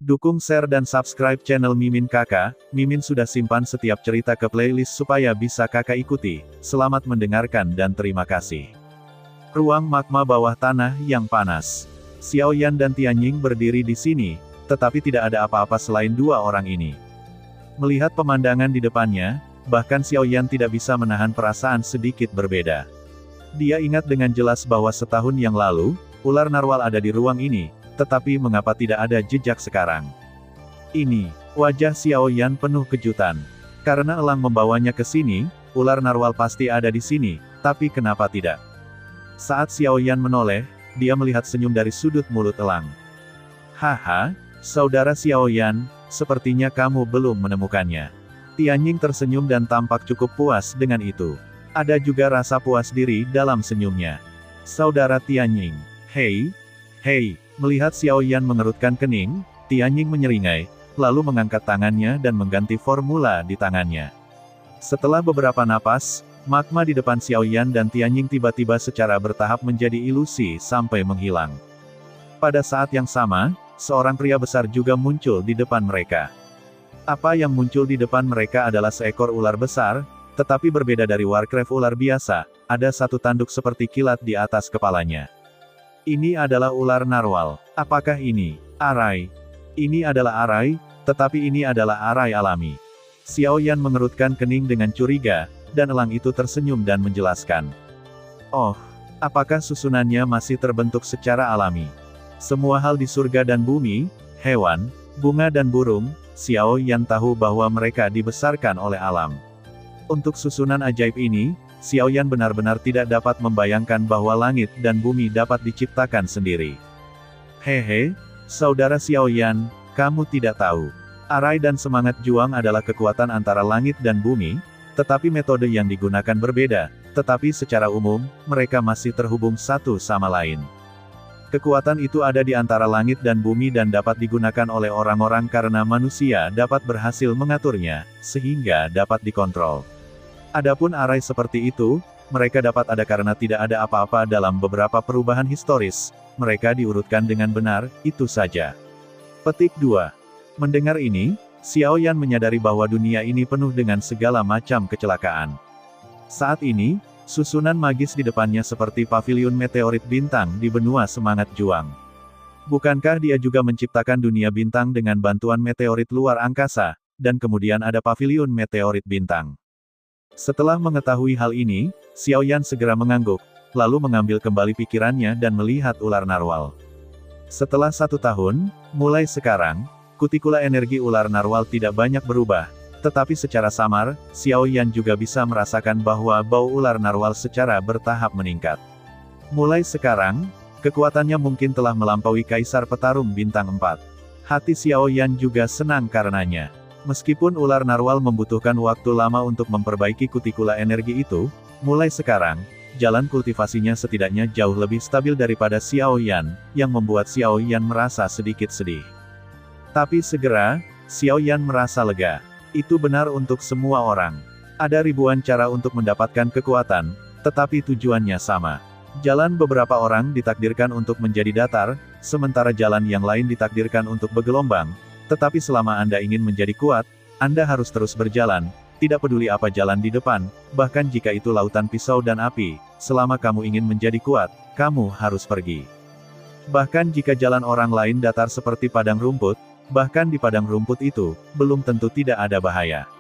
Dukung share dan subscribe channel Mimin Kakak. Mimin sudah simpan setiap cerita ke playlist supaya bisa kakak ikuti. Selamat mendengarkan dan terima kasih. Ruang magma bawah tanah yang panas. Xiaoyan dan Tianying berdiri di sini, tetapi tidak ada apa-apa selain dua orang ini. Melihat pemandangan di depannya, bahkan Xiaoyan tidak bisa menahan perasaan sedikit berbeda. Dia ingat dengan jelas bahwa setahun yang lalu, ular narwal ada di ruang ini, tetapi mengapa tidak ada jejak sekarang? Ini, wajah Xiaoyan penuh kejutan. Karena elang membawanya ke sini, ular narwal pasti ada di sini, tapi kenapa tidak? Saat Xiaoyan menoleh, dia melihat senyum dari sudut mulut elang. Haha, saudara Xiaoyan, sepertinya kamu belum menemukannya. Tianying tersenyum dan tampak cukup puas dengan itu. Ada juga rasa puas diri dalam senyumnya. Saudara Tianying, hei, melihat Xiaoyan mengerutkan kening, Tianying menyeringai, lalu mengangkat tangannya dan mengganti formula di tangannya. Setelah beberapa napas, magma di depan Xiaoyan dan Tianying tiba-tiba secara bertahap menjadi ilusi sampai menghilang. Pada saat yang sama, seorang pria besar juga muncul di depan mereka. Apa yang muncul di depan mereka adalah seekor ular besar, tetapi berbeda dari Warcraft ular biasa, ada satu tanduk seperti kilat di atas kepalanya. Ini adalah ular narwal. Apakah ini arai? Ini adalah arai, tetapi ini adalah arai alami. Xiaoyan mengerutkan kening dengan curiga, dan elang itu tersenyum dan menjelaskan. Oh, apakah susunannya masih terbentuk secara alami? Semua hal di surga dan bumi, hewan, bunga dan burung, Xiaoyan tahu bahwa mereka dibesarkan oleh alam. Untuk susunan ajaib ini, Xiaoyan benar-benar tidak dapat membayangkan bahwa langit dan bumi dapat diciptakan sendiri. Hehe, saudara Xiaoyan, kamu tidak tahu. Arai dan semangat juang adalah kekuatan antara langit dan bumi, tetapi metode yang digunakan berbeda, tetapi secara umum, mereka masih terhubung satu sama lain. Kekuatan itu ada di antara langit dan bumi dan dapat digunakan oleh orang-orang karena manusia dapat berhasil mengaturnya, sehingga dapat dikontrol. Adapun arai seperti itu, mereka dapat ada karena tidak ada apa-apa dalam beberapa perubahan historis, mereka diurutkan dengan benar, itu saja. Petik 2. Mendengar ini, Xiaoyan menyadari bahwa dunia ini penuh dengan segala macam kecelakaan. Saat ini, susunan magis di depannya seperti paviliun meteorit bintang di benua semangat juang. Bukankah dia juga menciptakan dunia bintang dengan bantuan meteorit luar angkasa, dan kemudian ada paviliun meteorit bintang? Setelah mengetahui hal ini, Xiaoyan segera mengangguk, lalu mengambil kembali pikirannya dan melihat ular narwal. Setelah 1 tahun, mulai sekarang, kutikula energi ular narwal tidak banyak berubah, tetapi secara samar, Xiaoyan juga bisa merasakan bahwa bau ular narwal secara bertahap meningkat. Mulai sekarang, kekuatannya mungkin telah melampaui Kaisar Petarung Bintang 4. Hati Xiaoyan juga senang karenanya. Meskipun ular narwal membutuhkan waktu lama untuk memperbaiki kutikula energi itu, mulai sekarang, jalan kultivasinya setidaknya jauh lebih stabil daripada Xiaoyan, yang membuat Xiaoyan merasa sedikit sedih. Tapi segera, Xiaoyan merasa lega. Itu benar untuk semua orang. Ada ribuan cara untuk mendapatkan kekuatan, tetapi tujuannya sama. Jalan beberapa orang ditakdirkan untuk menjadi datar, sementara jalan yang lain ditakdirkan untuk bergelombang. Tetapi selama Anda ingin menjadi kuat, Anda harus terus berjalan, tidak peduli apa jalan di depan, bahkan jika itu lautan pisau dan api, selama kamu ingin menjadi kuat, kamu harus pergi. Bahkan jika jalan orang lain datar seperti padang rumput, bahkan di padang rumput itu, belum tentu tidak ada bahaya.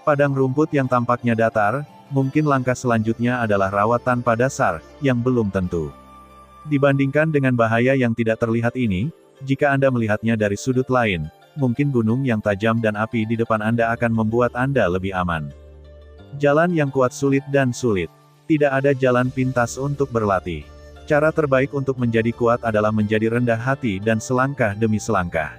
Padang rumput yang tampaknya datar, mungkin langkah selanjutnya adalah rawa tanpa dasar, yang belum tentu. Dibandingkan dengan bahaya yang tidak terlihat ini, jika Anda melihatnya dari sudut lain, mungkin gunung yang tajam dan api di depan Anda akan membuat Anda lebih aman. Jalan yang kuat sulit dan sulit. Tidak ada jalan pintas untuk berlatih. Cara terbaik untuk menjadi kuat adalah menjadi rendah hati dan selangkah demi selangkah.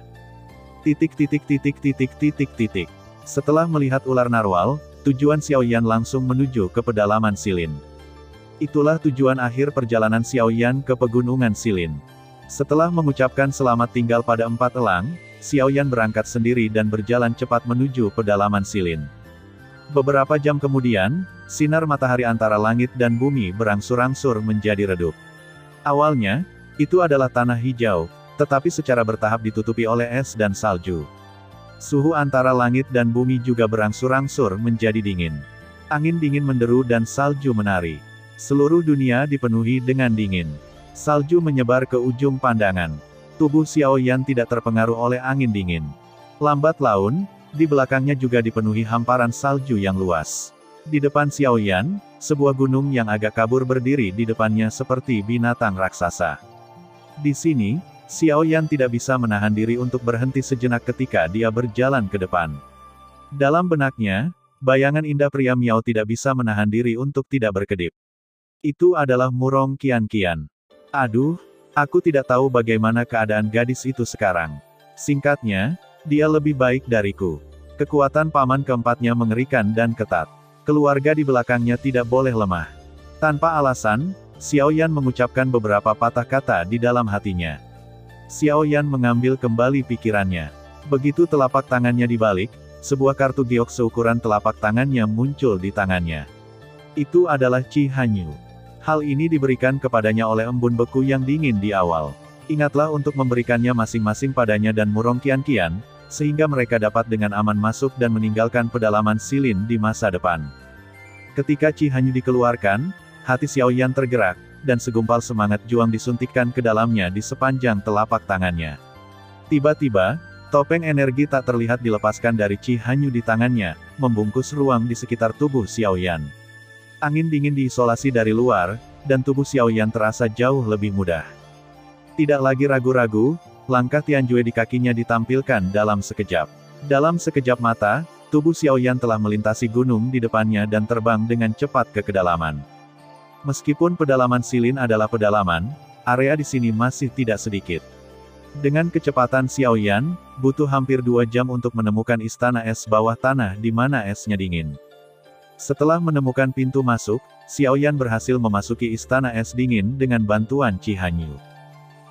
Setelah melihat ular narwal, tujuan Xiaoyan langsung menuju ke pedalaman Silin. Itulah tujuan akhir perjalanan Xiaoyan ke pegunungan Silin. Setelah mengucapkan selamat tinggal pada 4 elang, Xiaoyan berangkat sendiri dan berjalan cepat menuju pedalaman Silin. Beberapa jam kemudian, sinar matahari antara langit dan bumi berangsur-angsur menjadi redup. Awalnya, itu adalah tanah hijau, tetapi secara bertahap ditutupi oleh es dan salju. Suhu antara langit dan bumi juga berangsur-angsur menjadi dingin. Angin dingin menderu dan salju menari. Seluruh dunia dipenuhi dengan dingin. Salju menyebar ke ujung pandangan. Tubuh Xiao Yan tidak terpengaruh oleh angin dingin. Lambat laun, di belakangnya juga dipenuhi hamparan salju yang luas. Di depan Xiao Yan, sebuah gunung yang agak kabur berdiri di depannya seperti binatang raksasa. Di sini, Xiao Yan tidak bisa menahan diri untuk berhenti sejenak ketika dia berjalan ke depan. Dalam benaknya, bayangan indah pria Miao tidak bisa menahan diri untuk tidak berkedip. Itu adalah Murong Qianqian. Aduh, aku tidak tahu bagaimana keadaan gadis itu sekarang. Singkatnya, dia lebih baik dariku. Kekuatan paman keempatnya mengerikan dan ketat. Keluarga di belakangnya tidak boleh lemah. Tanpa alasan, Xiao Yan mengucapkan beberapa patah kata di dalam hatinya. Xiao Yan mengambil kembali pikirannya. Begitu telapak tangannya dibalik, sebuah kartu giok seukuran telapak tangannya muncul di tangannya. Itu adalah Qi Hanyu. Hal ini diberikan kepadanya oleh embun beku yang dingin di awal. Ingatlah untuk memberikannya masing-masing padanya dan Murong Qianqian, sehingga mereka dapat dengan aman masuk dan meninggalkan pedalaman Silin di masa depan. Ketika Qi Hanyu dikeluarkan, hati Xiao Yan tergerak, dan segumpal semangat juang disuntikkan ke dalamnya di sepanjang telapak tangannya. Tiba-tiba, topeng energi tak terlihat dilepaskan dari Qi Hanyu di tangannya, membungkus ruang di sekitar tubuh Xiao Yan. Angin dingin diisolasi dari luar, dan tubuh Xiao Yan terasa jauh lebih mudah. Tidak lagi ragu-ragu, langkah Tianjue di kakinya ditampilkan dalam sekejap. Dalam sekejap mata, tubuh Xiao Yan telah melintasi gunung di depannya dan terbang dengan cepat ke kedalaman. Meskipun pedalaman Silin adalah pedalaman, area di sini masih tidak sedikit. Dengan kecepatan Xiao Yan, butuh hampir 2 jam untuk menemukan istana es bawah tanah di mana esnya dingin. Setelah menemukan pintu masuk, Xiao Yan berhasil memasuki istana es dingin dengan bantuan Qi Hanyu.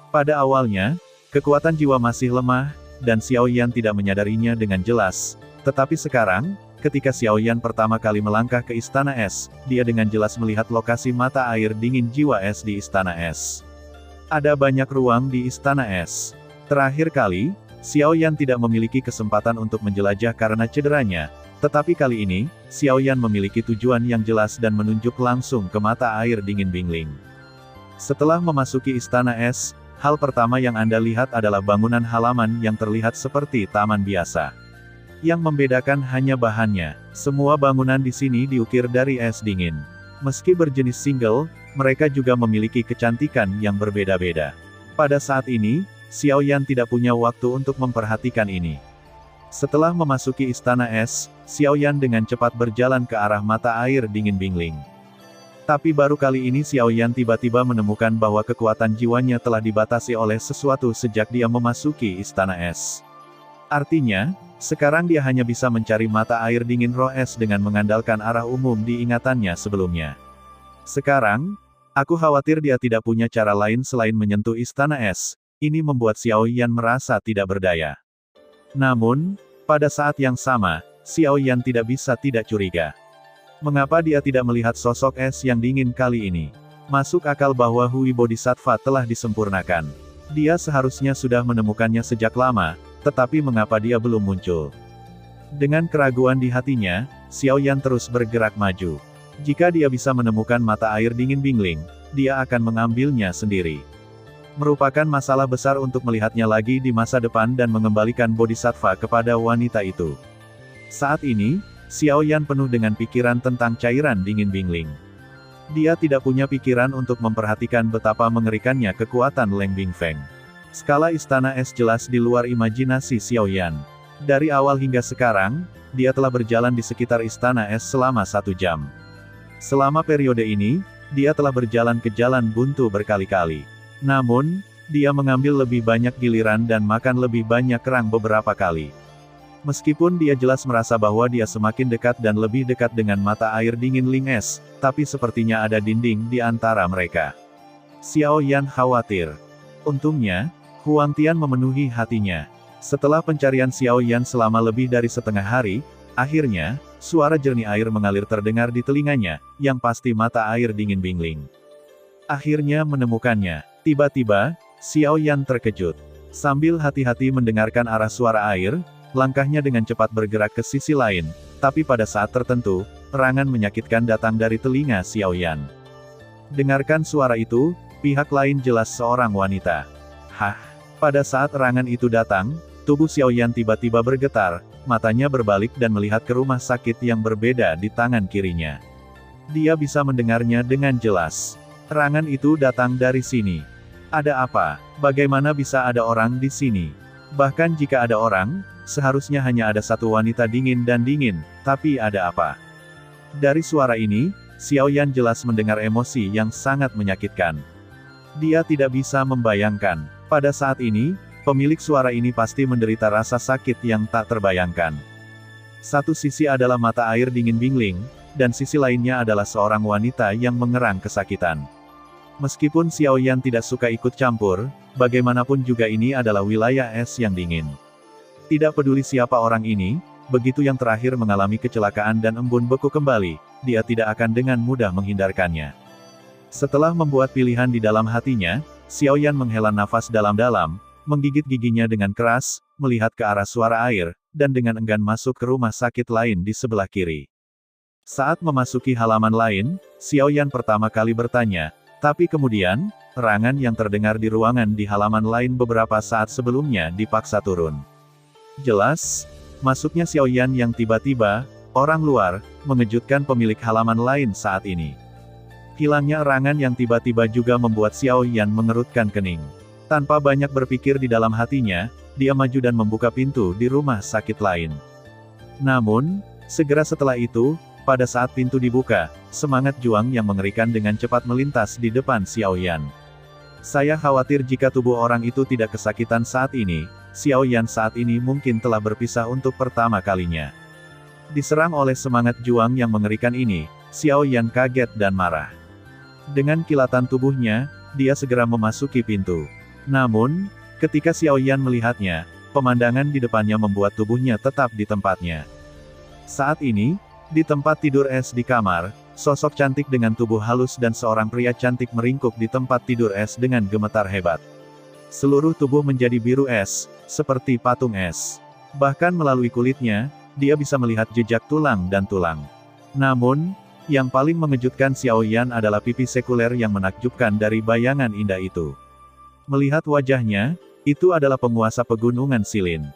Pada awalnya, kekuatan jiwa masih lemah, dan Xiao Yan tidak menyadarinya dengan jelas. Tetapi sekarang, ketika Xiao Yan pertama kali melangkah ke istana es, dia dengan jelas melihat lokasi mata air dingin jiwa es di istana es. Ada banyak ruang di istana es. Terakhir kali, Xiao Yan tidak memiliki kesempatan untuk menjelajah karena cederanya, tetapi kali ini, Xiao Yan memiliki tujuan yang jelas dan menunjuk langsung ke mata air dingin Bingling. Setelah memasuki istana es, hal pertama yang Anda lihat adalah bangunan halaman yang terlihat seperti taman biasa. Yang membedakan hanya bahannya. Semua bangunan di sini diukir dari es dingin. Meski berjenis single, mereka juga memiliki kecantikan yang berbeda-beda. Pada saat ini, Xiao Yan tidak punya waktu untuk memperhatikan ini. Setelah memasuki istana es, Xiao Yan dengan cepat berjalan ke arah mata air dingin Bingling. Tapi baru kali ini Xiao Yan tiba-tiba menemukan bahwa kekuatan jiwanya telah dibatasi oleh sesuatu sejak dia memasuki istana es. Artinya, sekarang dia hanya bisa mencari mata air dingin roh es dengan mengandalkan arah umum di ingatannya sebelumnya. Sekarang, aku khawatir dia tidak punya cara lain selain menyentuh istana es. Ini membuat Xiao Yan merasa tidak berdaya. Namun, pada saat yang sama, Xiao Yan tidak bisa tidak curiga. Mengapa dia tidak melihat sosok es yang dingin kali ini? Masuk akal bahwa Hui Bodhisattva telah disempurnakan. Dia seharusnya sudah menemukannya sejak lama, tetapi mengapa dia belum muncul? Dengan keraguan di hatinya, Xiao Yan terus bergerak maju. Jika dia bisa menemukan mata air dingin Bingling, dia akan mengambilnya sendiri. Merupakan masalah besar untuk melihatnya lagi di masa depan dan mengembalikan Bodhisattva kepada wanita itu. Saat ini, Xiao Yan penuh dengan pikiran tentang cairan dingin Bingling. Dia tidak punya pikiran untuk memperhatikan betapa mengerikannya kekuatan Leng Bingfeng. Skala istana es jelas di luar imajinasi Xiao Yan. Dari awal hingga sekarang, dia telah berjalan di sekitar istana es selama 1 jam. Selama periode ini, dia telah berjalan ke jalan buntu berkali-kali. Namun, dia mengambil lebih banyak giliran dan makan lebih banyak kerang beberapa kali. Meskipun dia jelas merasa bahwa dia semakin dekat dan lebih dekat dengan mata air dingin Ling Es, tapi sepertinya ada dinding di antara mereka. Xiao Yan khawatir. Untungnya, Huang Tian memenuhi hatinya. Setelah pencarian Xiao Yan selama lebih dari setengah hari, akhirnya, suara jernih air mengalir terdengar di telinganya, yang pasti mata air dingin Bingling. Akhirnya menemukannya. Tiba-tiba, Xiao Yan terkejut. Sambil hati-hati mendengarkan arah suara air, langkahnya dengan cepat bergerak ke sisi lain, tapi pada saat tertentu, erangan menyakitkan datang dari telinga Xiaoyan. Dengarkan suara itu, pihak lain jelas seorang wanita. Hah? Pada saat erangan itu datang, tubuh Xiaoyan tiba-tiba bergetar, matanya berbalik dan melihat ke rumah sakit yang berbeda di tangan kirinya. Dia bisa mendengarnya dengan jelas. Erangan itu datang dari sini. Ada apa? Bagaimana bisa ada orang di sini? Bahkan jika ada orang, seharusnya hanya ada satu wanita dingin dan dingin, tapi ada apa? Dari suara ini, Xiaoyan jelas mendengar emosi yang sangat menyakitkan. Dia tidak bisa membayangkan. Pada saat ini, pemilik suara ini pasti menderita rasa sakit yang tak terbayangkan. Satu sisi adalah mata air dingin Bingling, dan sisi lainnya adalah seorang wanita yang mengerang kesakitan. Meskipun Xiaoyan tidak suka ikut campur, bagaimanapun juga ini adalah wilayah es yang dingin. Tidak peduli siapa orang ini, begitu yang terakhir mengalami kecelakaan dan embun beku kembali, dia tidak akan dengan mudah menghindarkannya. Setelah membuat pilihan di dalam hatinya, Xiaoyan menghela nafas dalam-dalam, menggigit giginya dengan keras, melihat ke arah suara air, dan dengan enggan masuk ke rumah sakit lain di sebelah kiri. Saat memasuki halaman lain, Xiaoyan pertama kali bertanya, tapi kemudian, erangan yang terdengar di ruangan di halaman lain beberapa saat sebelumnya dipaksa turun. Jelas, masuknya Xiaoyan yang tiba-tiba, orang luar, mengejutkan pemilik halaman lain saat ini. Hilangnya erangan yang tiba-tiba juga membuat Xiaoyan mengerutkan kening. Tanpa banyak berpikir di dalam hatinya, dia maju dan membuka pintu di rumah sakit lain. Namun, segera setelah itu, pada saat pintu dibuka, semangat juang yang mengerikan dengan cepat melintas di depan Xiaoyan. Saya khawatir jika tubuh orang itu tidak kesakitan saat ini, Xiaoyan saat ini mungkin telah berpisah untuk pertama kalinya. Diserang oleh semangat juang yang mengerikan ini, Xiaoyan kaget dan marah. Dengan kilatan tubuhnya, dia segera memasuki pintu. Namun, ketika Xiaoyan melihatnya, pemandangan di depannya membuat tubuhnya tetap di tempatnya. Saat ini, di tempat tidur es di kamar, sosok cantik dengan tubuh halus dan seorang pria cantik meringkuk di tempat tidur es dengan gemetar hebat. Seluruh tubuh menjadi biru es, seperti patung es. Bahkan melalui kulitnya, dia bisa melihat jejak tulang dan tulang. Namun, yang paling mengejutkan Xiaoyan adalah pipi sekuler yang menakjubkan dari bayangan indah itu. Melihat wajahnya, itu adalah penguasa pegunungan Silin.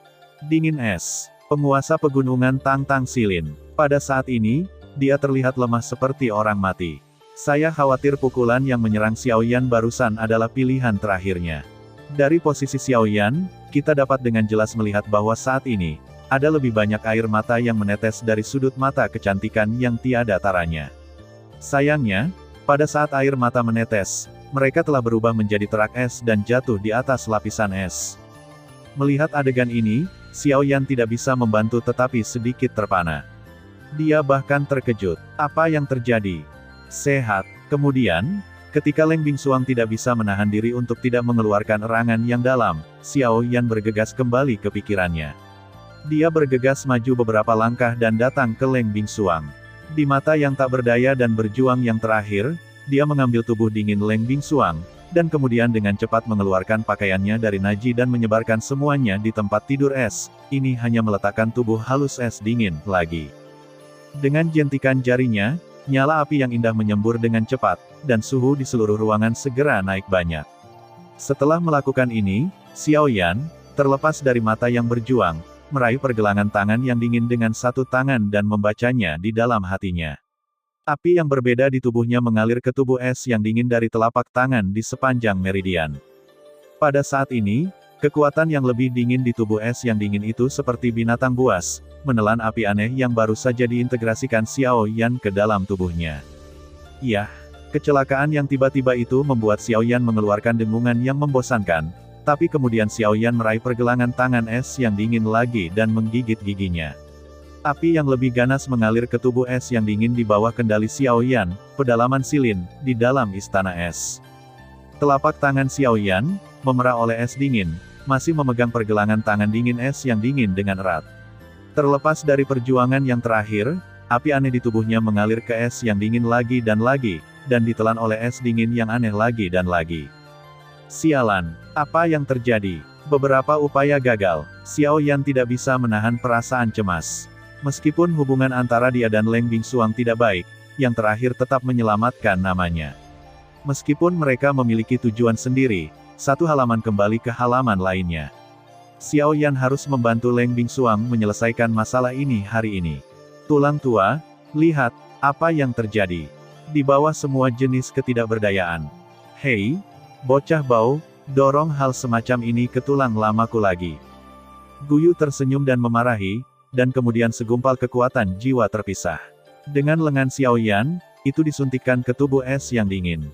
Dingin es. Penguasa pegunungan Tang-Tang Silin. Pada saat ini, dia terlihat lemah seperti orang mati. Saya khawatir pukulan yang menyerang Xiaoyan barusan adalah pilihan terakhirnya. Dari posisi Xiaoyan, kita dapat dengan jelas melihat bahwa saat ini, ada lebih banyak air mata yang menetes dari sudut mata kecantikan yang tiada taranya. Sayangnya, pada saat air mata menetes, mereka telah berubah menjadi terak es dan jatuh di atas lapisan es. Melihat adegan ini, Xiaoyan tidak bisa membantu tetapi sedikit terpana. Dia bahkan terkejut. Apa yang terjadi? Sehat. Kemudian, ketika Leng Bingsuang tidak bisa menahan diri untuk tidak mengeluarkan erangan yang dalam, Xiaoyan bergegas kembali ke pikirannya. Dia bergegas maju beberapa langkah dan datang ke Leng Bingsuang. Di mata yang tak berdaya dan berjuang yang terakhir, dia mengambil tubuh dingin Leng Bingsuang, dan kemudian dengan cepat mengeluarkan pakaiannya dari Naji dan menyebarkan semuanya di tempat tidur es. Ini hanya meletakkan tubuh halus es dingin lagi. Dengan jentikan jarinya, nyala api yang indah menyembur dengan cepat, dan suhu di seluruh ruangan segera naik banyak. Setelah melakukan ini, Xiaoyan, terlepas dari mata yang berjuang, meraih pergelangan tangan yang dingin dengan satu tangan dan membacanya di dalam hatinya. Api yang berbeda di tubuhnya mengalir ke tubuh es yang dingin dari telapak tangan di sepanjang meridian. Pada saat ini, kekuatan yang lebih dingin di tubuh es yang dingin itu seperti binatang buas, menelan api aneh yang baru saja diintegrasikan Xiaoyan ke dalam tubuhnya. Yah, kecelakaan yang tiba-tiba itu membuat Xiaoyan mengeluarkan dengungan yang membosankan, tapi kemudian Xiaoyan meraih pergelangan tangan es yang dingin lagi dan menggigit giginya. Api yang lebih ganas mengalir ke tubuh es yang dingin di bawah kendali Xiaoyan, pedalaman Silin, di dalam istana es. Telapak tangan Xiaoyan, memerah oleh es dingin, masih memegang pergelangan tangan dingin es yang dingin dengan erat. Terlepas dari perjuangan yang terakhir, api aneh di tubuhnya mengalir ke es yang dingin lagi, dan ditelan oleh es dingin yang aneh lagi dan lagi. Sialan, apa yang terjadi? Beberapa upaya gagal, Xiao Yan tidak bisa menahan perasaan cemas. Meskipun hubungan antara dia dan Leng Bingsuang tidak baik, yang terakhir tetap menyelamatkan namanya. Meskipun mereka memiliki tujuan sendiri, satu halaman kembali ke halaman lainnya. Xiao Yan harus membantu Leng Bingsuang menyelesaikan masalah ini hari ini. Tulang tua, lihat, apa yang terjadi. Di bawah semua jenis ketidakberdayaan. Hei, bocah bau, dorong hal semacam ini ke tulang lamaku lagi. Guyu tersenyum dan memarahi, dan kemudian segumpal kekuatan jiwa terpisah. Dengan lengan Xiao Yan, itu disuntikkan ke tubuh es yang dingin.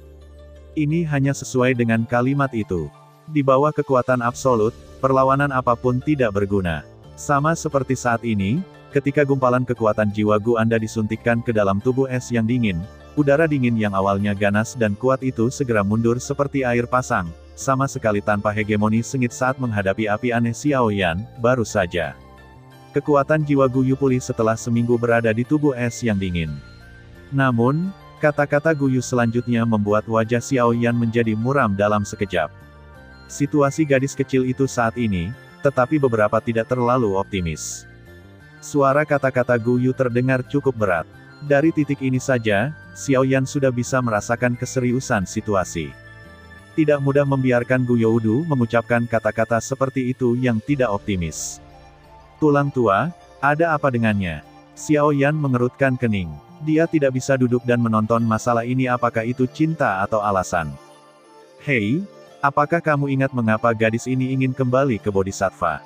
Ini hanya sesuai dengan kalimat itu. Di bawah kekuatan absolut, perlawanan apapun tidak berguna. Sama seperti saat ini, ketika gumpalan kekuatan jiwa Gu Anda disuntikkan ke dalam tubuh es yang dingin, udara dingin yang awalnya ganas dan kuat itu segera mundur seperti air pasang, sama sekali tanpa hegemoni sengit saat menghadapi api aneh Xiao Yan, baru saja. Kekuatan jiwa Guyu pulih setelah seminggu berada di tubuh es yang dingin. Namun, kata-kata Guyu selanjutnya membuat wajah Xiao Yan menjadi muram dalam sekejap. Situasi gadis kecil itu saat ini, tetapi beberapa tidak terlalu optimis. Suara kata-kata Guyu terdengar cukup berat. Dari titik ini saja, Xiao Yan sudah bisa merasakan keseriusan situasi. Tidak mudah membiarkan Gu Youdu mengucapkan kata-kata seperti itu yang tidak optimis. Tulang tua, ada apa dengannya? Xiao Yan mengerutkan kening. Dia tidak bisa duduk dan menonton masalah ini, apakah itu cinta atau alasan. Hei, apakah kamu ingat mengapa gadis ini ingin kembali ke Bodhisattva?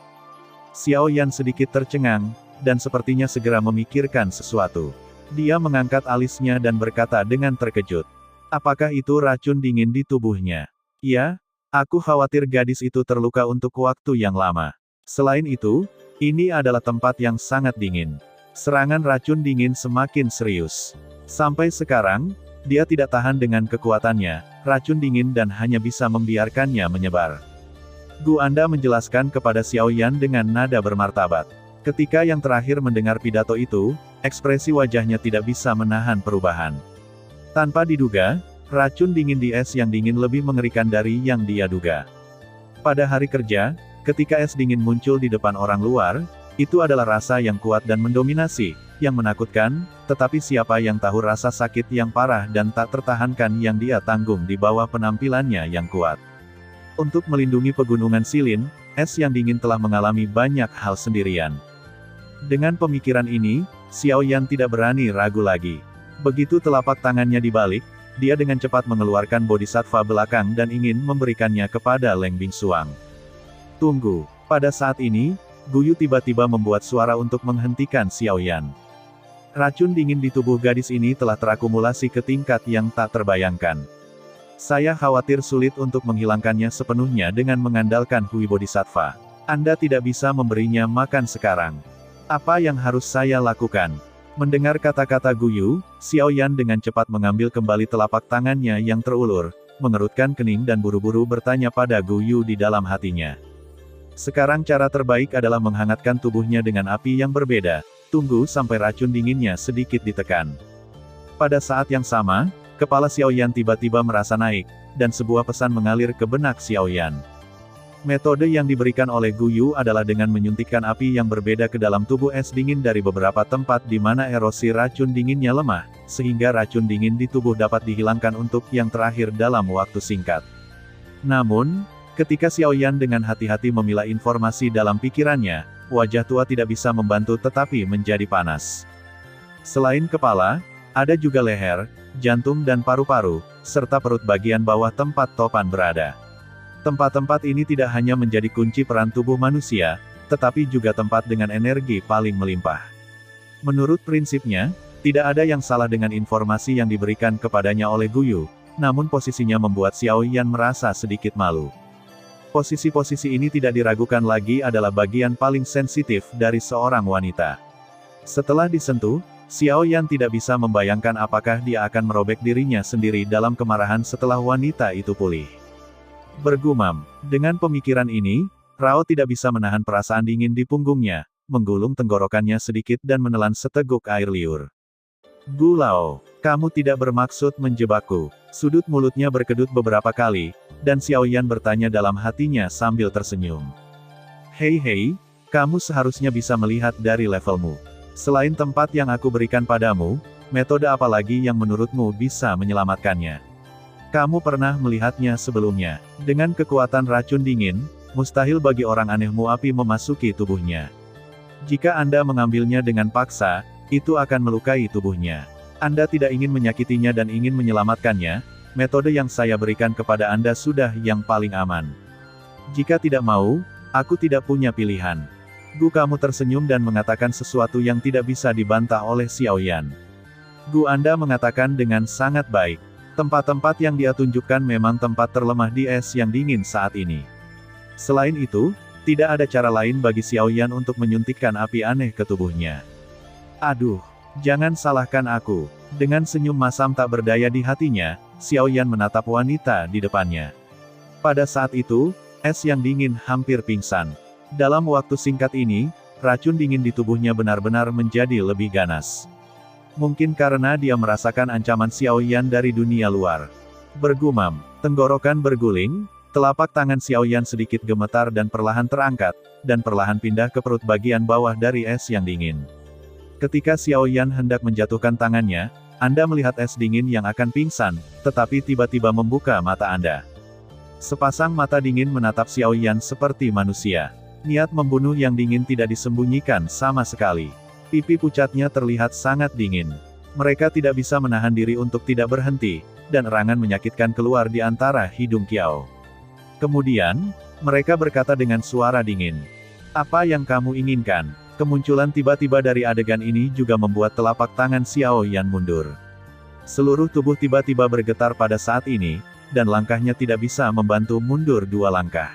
Xiao Yan sedikit tercengang, dan sepertinya segera memikirkan sesuatu. Dia mengangkat alisnya dan berkata dengan terkejut. Apakah itu racun dingin di tubuhnya? Ya, aku khawatir gadis itu terluka untuk waktu yang lama. Selain itu, ini adalah tempat yang sangat dingin. Serangan racun dingin semakin serius. Sampai sekarang, dia tidak tahan dengan kekuatannya, racun dingin dan hanya bisa membiarkannya menyebar. Gu Anda menjelaskan kepada Xiao Yan dengan nada bermartabat. Ketika yang terakhir mendengar pidato itu, ekspresi wajahnya tidak bisa menahan perubahan. Tanpa diduga, racun dingin di es yang dingin lebih mengerikan dari yang dia duga. Pada hari kerja, ketika es dingin muncul di depan orang luar, itu adalah rasa yang kuat dan mendominasi, yang menakutkan, tetapi siapa yang tahu rasa sakit yang parah dan tak tertahankan yang dia tanggung di bawah penampilannya yang kuat. Untuk melindungi pegunungan Silin, es yang dingin telah mengalami banyak hal sendirian. Dengan pemikiran ini, Xiao Yan tidak berani ragu lagi. Begitu telapak tangannya dibalik, dia dengan cepat mengeluarkan bodhisattva belakang dan ingin memberikannya kepada Leng Bingsuang. Tunggu, pada saat ini, Guyu tiba-tiba membuat suara untuk menghentikan Xiao Yan. Racun dingin di tubuh gadis ini telah terakumulasi ke tingkat yang tak terbayangkan. Saya khawatir sulit untuk menghilangkannya sepenuhnya dengan mengandalkan Hui Bodhisattva. Anda tidak bisa memberinya makan sekarang. Apa yang harus saya lakukan? Mendengar kata-kata Guyu, Xiao Yan dengan cepat mengambil kembali telapak tangannya yang terulur, mengerutkan kening dan buru-buru bertanya pada Guyu di dalam hatinya. Sekarang cara terbaik adalah menghangatkan tubuhnya dengan api yang berbeda, tunggu sampai racun dinginnya sedikit ditekan. Pada saat yang sama, kepala Xiao Yan tiba-tiba merasa naik, dan sebuah pesan mengalir ke benak Xiao Yan. Metode yang diberikan oleh Guyu adalah dengan menyuntikkan api yang berbeda ke dalam tubuh es dingin dari beberapa tempat di mana erosi racun dinginnya lemah, sehingga racun dingin di tubuh dapat dihilangkan untuk yang terakhir dalam waktu singkat. Namun, ketika Xiao Yan dengan hati-hati memilah informasi dalam pikirannya, wajah tua tidak bisa membantu tetapi menjadi panas. Selain kepala, ada juga leher, jantung dan paru-paru, serta perut bagian bawah tempat topan berada. Tempat-tempat ini tidak hanya menjadi kunci peran tubuh manusia, tetapi juga tempat dengan energi paling melimpah. Menurut prinsipnya, tidak ada yang salah dengan informasi yang diberikan kepadanya oleh Guyu, namun posisinya membuat Xiao Yan merasa sedikit malu. Posisi-posisi ini tidak diragukan lagi adalah bagian paling sensitif dari seorang wanita. Setelah disentuh, Xiao Yan tidak bisa membayangkan apakah dia akan merobek dirinya sendiri dalam kemarahan setelah wanita itu pulih. Bergumam, dengan pemikiran ini, Rao tidak bisa menahan perasaan dingin di punggungnya, menggulung tenggorokannya sedikit dan menelan seteguk air liur. Gu Lao, kamu tidak bermaksud menjebakku. Sudut mulutnya berkedut beberapa kali, dan Xiao Yan bertanya dalam hatinya sambil tersenyum. Hei, kamu seharusnya bisa melihat dari levelmu. Selain tempat yang aku berikan padamu, metode apa lagi yang menurutmu bisa menyelamatkannya? Kamu pernah melihatnya sebelumnya. Dengan kekuatan racun dingin, mustahil bagi orang anehmu api memasuki tubuhnya. Jika Anda mengambilnya dengan paksa, itu akan melukai tubuhnya. Anda tidak ingin menyakitinya dan ingin menyelamatkannya, metode yang saya berikan kepada Anda sudah yang paling aman. Jika tidak mau, aku tidak punya pilihan. Gu kamu tersenyum dan mengatakan sesuatu yang tidak bisa dibantah oleh Xiao Yan. Gu Anda mengatakan dengan sangat baik. Tempat-tempat yang dia tunjukkan memang tempat terlemah di es yang dingin saat ini. Selain itu, tidak ada cara lain bagi Xiao Yan untuk menyuntikkan api aneh ke tubuhnya. Aduh, jangan salahkan aku. Dengan senyum masam tak berdaya di hatinya, Xiao Yan menatap wanita di depannya. Pada saat itu, es yang dingin hampir pingsan. Dalam waktu singkat ini, racun dingin di tubuhnya benar-benar menjadi lebih ganas. Mungkin karena dia merasakan ancaman Xiao Yan dari dunia luar. Bergumam, tenggorokan berguling, telapak tangan Xiao Yan sedikit gemetar dan perlahan terangkat, dan perlahan pindah ke perut bagian bawah dari es yang dingin. Ketika Xiao Yan hendak menjatuhkan tangannya, Anda melihat es dingin yang akan pingsan, tetapi tiba-tiba membuka mata Anda. Sepasang mata dingin menatap Xiao Yan seperti manusia. Niat membunuh yang dingin tidak disembunyikan sama sekali. Pipi pucatnya terlihat sangat dingin. Mereka tidak bisa menahan diri untuk tidak berhenti, dan erangan menyakitkan keluar di antara hidung Kiao. Kemudian, mereka berkata dengan suara dingin. Apa yang kamu inginkan? Kemunculan tiba-tiba dari adegan ini juga membuat telapak tangan Xiao Yan mundur. Seluruh tubuh tiba-tiba bergetar pada saat ini, dan langkahnya tidak bisa membantu mundur 2 langkah.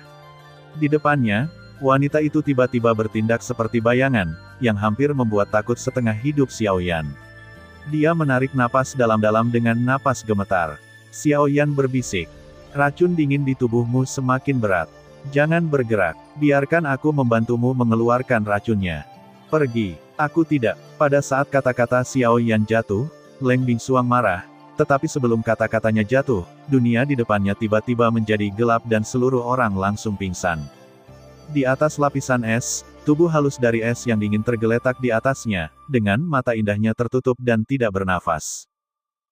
Di depannya, wanita itu tiba-tiba bertindak seperti bayangan, yang hampir membuat takut setengah hidup Xiao Yan. Dia menarik napas dalam-dalam dengan napas gemetar. Xiao Yan berbisik. Racun dingin di tubuhmu semakin berat. Jangan bergerak. Biarkan aku membantumu mengeluarkan racunnya. Pergi. Aku tidak. Pada saat kata-kata Xiao Yan jatuh, Leng Bingsuang marah. Tetapi sebelum kata-katanya jatuh, dunia di depannya tiba-tiba menjadi gelap dan seluruh orang langsung pingsan. Di atas lapisan es, tubuh halus dari es yang dingin tergeletak di atasnya, dengan mata indahnya tertutup dan tidak bernafas.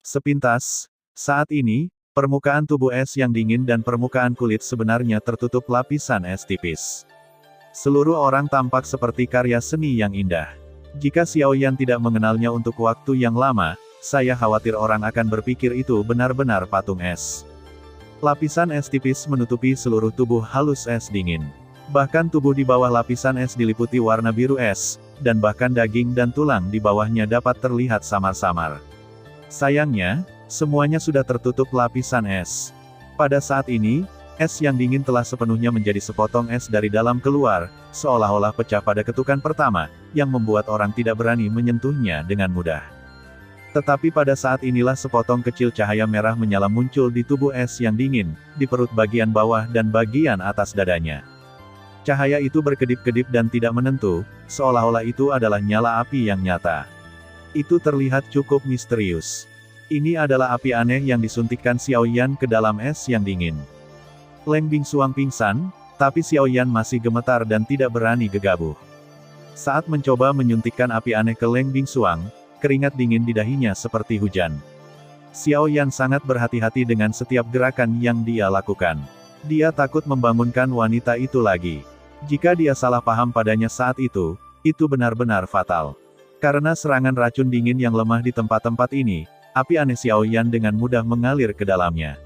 Sepintas, saat ini, permukaan tubuh es yang dingin dan permukaan kulit sebenarnya tertutup lapisan es tipis. Seluruh orang tampak seperti karya seni yang indah. Jika Xiao Yan tidak mengenalnya untuk waktu yang lama, saya khawatir orang akan berpikir itu benar-benar patung es. Lapisan es tipis menutupi seluruh tubuh halus es dingin. Bahkan tubuh di bawah lapisan es diliputi warna biru es, dan bahkan daging dan tulang di bawahnya dapat terlihat samar-samar. Sayangnya, semuanya sudah tertutup lapisan es. Pada saat ini, es yang dingin telah sepenuhnya menjadi sepotong es dari dalam keluar, seolah-olah pecah pada ketukan pertama, yang membuat orang tidak berani menyentuhnya dengan mudah. Tetapi pada saat inilah sepotong kecil cahaya merah menyala muncul di tubuh es yang dingin, di perut bagian bawah dan bagian atas dadanya. Cahaya itu berkedip-kedip dan tidak menentu, seolah-olah itu adalah nyala api yang nyata. Itu terlihat cukup misterius. Ini adalah api aneh yang disuntikkan Xiao Yan ke dalam es yang dingin. Leng Bingsuang pingsan, tapi Xiao Yan masih gemetar dan tidak berani gegabah. Saat mencoba menyuntikkan api aneh ke Leng Bingsuang, keringat dingin di dahinya seperti hujan. Xiao Yan sangat berhati-hati dengan setiap gerakan yang dia lakukan. Dia takut membangunkan wanita itu lagi. Jika dia salah paham padanya saat itu benar-benar fatal. Karena serangan racun dingin yang lemah di tempat-tempat ini, api aneh Xiao Yan dengan mudah mengalir ke dalamnya.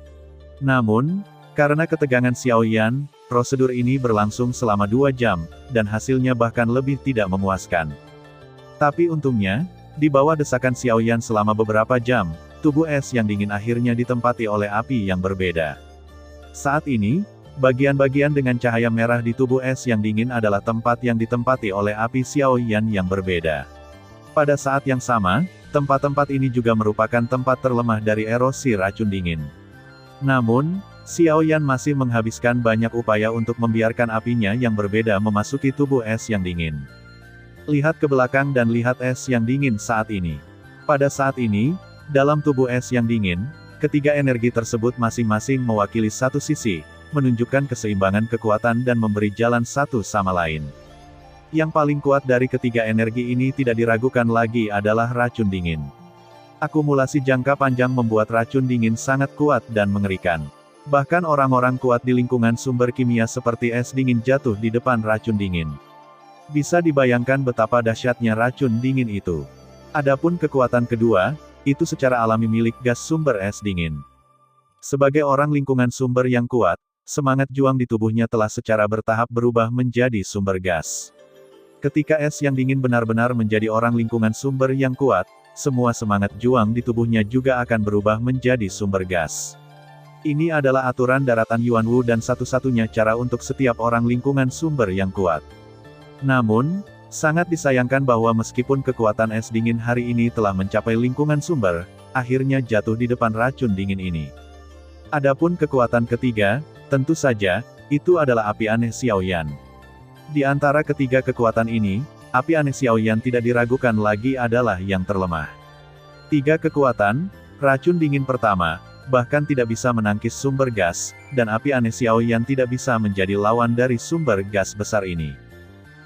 Namun, karena ketegangan Xiao Yan, prosedur ini berlangsung selama 2 jam, dan hasilnya bahkan lebih tidak memuaskan. Tapi untungnya, di bawah desakan Xiao Yan selama beberapa jam, tubuh es yang dingin akhirnya ditempati oleh api yang berbeda. Saat ini, bagian-bagian dengan cahaya merah di tubuh es yang dingin adalah tempat yang ditempati oleh api Xiao Yan yang berbeda. Pada saat yang sama, tempat-tempat ini juga merupakan tempat terlemah dari erosi racun dingin. Namun, Xiao Yan masih menghabiskan banyak upaya untuk membiarkan apinya yang berbeda memasuki tubuh es yang dingin. Lihat ke belakang dan lihat es yang dingin saat ini. Pada saat ini, dalam tubuh es yang dingin, ketiga energi tersebut masing-masing mewakili satu sisi, menunjukkan keseimbangan kekuatan dan memberi jalan satu sama lain. Yang paling kuat dari ketiga energi ini tidak diragukan lagi adalah racun dingin. Akumulasi jangka panjang membuat racun dingin sangat kuat dan mengerikan. Bahkan orang-orang kuat di lingkungan sumber kimia seperti es dingin jatuh di depan racun dingin. Bisa dibayangkan betapa dahsyatnya racun dingin itu. Adapun kekuatan kedua, itu secara alami milik gas sumber es dingin. Sebagai orang lingkungan sumber yang kuat, semangat juang di tubuhnya telah secara bertahap berubah menjadi sumber gas. Ketika es yang dingin benar-benar menjadi orang lingkungan sumber yang kuat, semua semangat juang di tubuhnya juga akan berubah menjadi sumber gas. Ini adalah aturan daratan Yuanwu dan satu-satunya cara untuk setiap orang lingkungan sumber yang kuat. Namun, sangat disayangkan bahwa meskipun kekuatan es dingin hari ini telah mencapai lingkungan sumber, akhirnya jatuh di depan racun dingin ini. Adapun kekuatan ketiga, tentu saja, itu adalah api aneh Xiaoyan. Di antara ketiga kekuatan ini, api aneh Xiaoyan tidak diragukan lagi adalah yang terlemah. Tiga kekuatan, racun dingin pertama, bahkan tidak bisa menangkis sumber gas, dan api aneh Xiaoyan tidak bisa menjadi lawan dari sumber gas besar ini.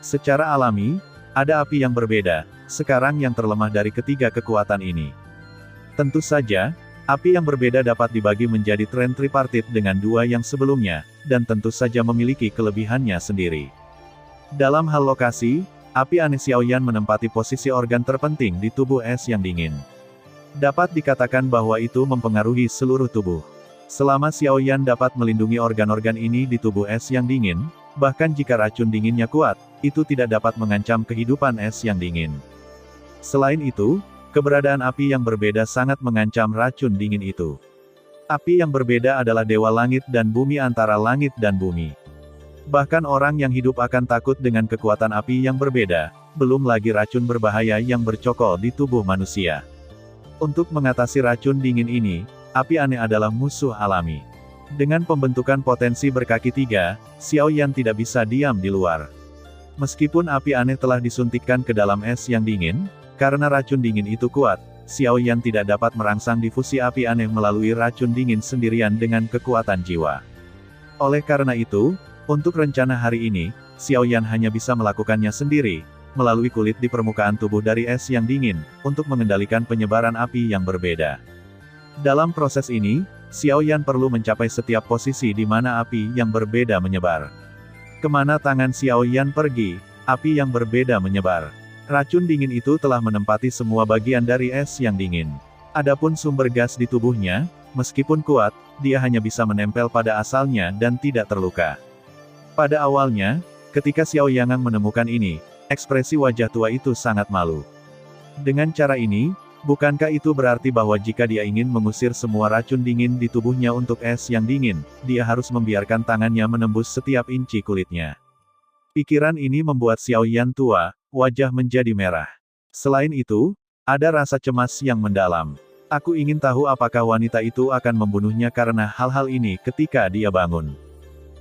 Secara alami, ada api yang berbeda, sekarang yang terlemah dari ketiga kekuatan ini. Tentu saja, api yang berbeda dapat dibagi menjadi tren tripartit dengan dua yang sebelumnya, dan tentu saja memiliki kelebihannya sendiri. Dalam hal lokasi, api aneh Xiaoyan menempati posisi organ terpenting di tubuh es yang dingin. Dapat dikatakan bahwa itu mempengaruhi seluruh tubuh. Selama Xiaoyan dapat melindungi organ-organ ini di tubuh es yang dingin, bahkan jika racun dinginnya kuat, itu tidak dapat mengancam kehidupan es yang dingin. Selain itu, keberadaan api yang berbeda sangat mengancam racun dingin itu. Api yang berbeda adalah dewa langit dan bumi antara langit dan bumi. Bahkan orang yang hidup akan takut dengan kekuatan api yang berbeda, belum lagi racun berbahaya yang bercokol di tubuh manusia. Untuk mengatasi racun dingin ini, api aneh adalah musuh alami. Dengan pembentukan potensi berkaki tiga, Xiaoyan tidak bisa diam di luar. Meskipun api aneh telah disuntikkan ke dalam es yang dingin, karena racun dingin itu kuat, Xiaoyan tidak dapat merangsang difusi api aneh melalui racun dingin sendirian dengan kekuatan jiwa. Oleh karena itu, untuk rencana hari ini, Xiaoyan hanya bisa melakukannya sendiri, melalui kulit di permukaan tubuh dari es yang dingin, untuk mengendalikan penyebaran api yang berbeda. Dalam proses ini, Xiaoyan perlu mencapai setiap posisi di mana api yang berbeda menyebar. Kemana tangan Xiaoyan pergi, api yang berbeda menyebar. Racun dingin itu telah menempati semua bagian dari es yang dingin. Adapun sumber gas di tubuhnya, meskipun kuat, dia hanya bisa menempel pada asalnya dan tidak terluka. Pada awalnya, ketika Xiao Yangang menemukan ini, ekspresi wajah tua itu sangat malu. Dengan cara ini, bukankah itu berarti bahwa jika dia ingin mengusir semua racun dingin di tubuhnya untuk es yang dingin, dia harus membiarkan tangannya menembus setiap inci kulitnya? Pikiran ini membuat Xiao Yan tua, wajah menjadi merah. Selain itu, ada rasa cemas yang mendalam. Aku ingin tahu apakah wanita itu akan membunuhnya karena hal-hal ini ketika dia bangun.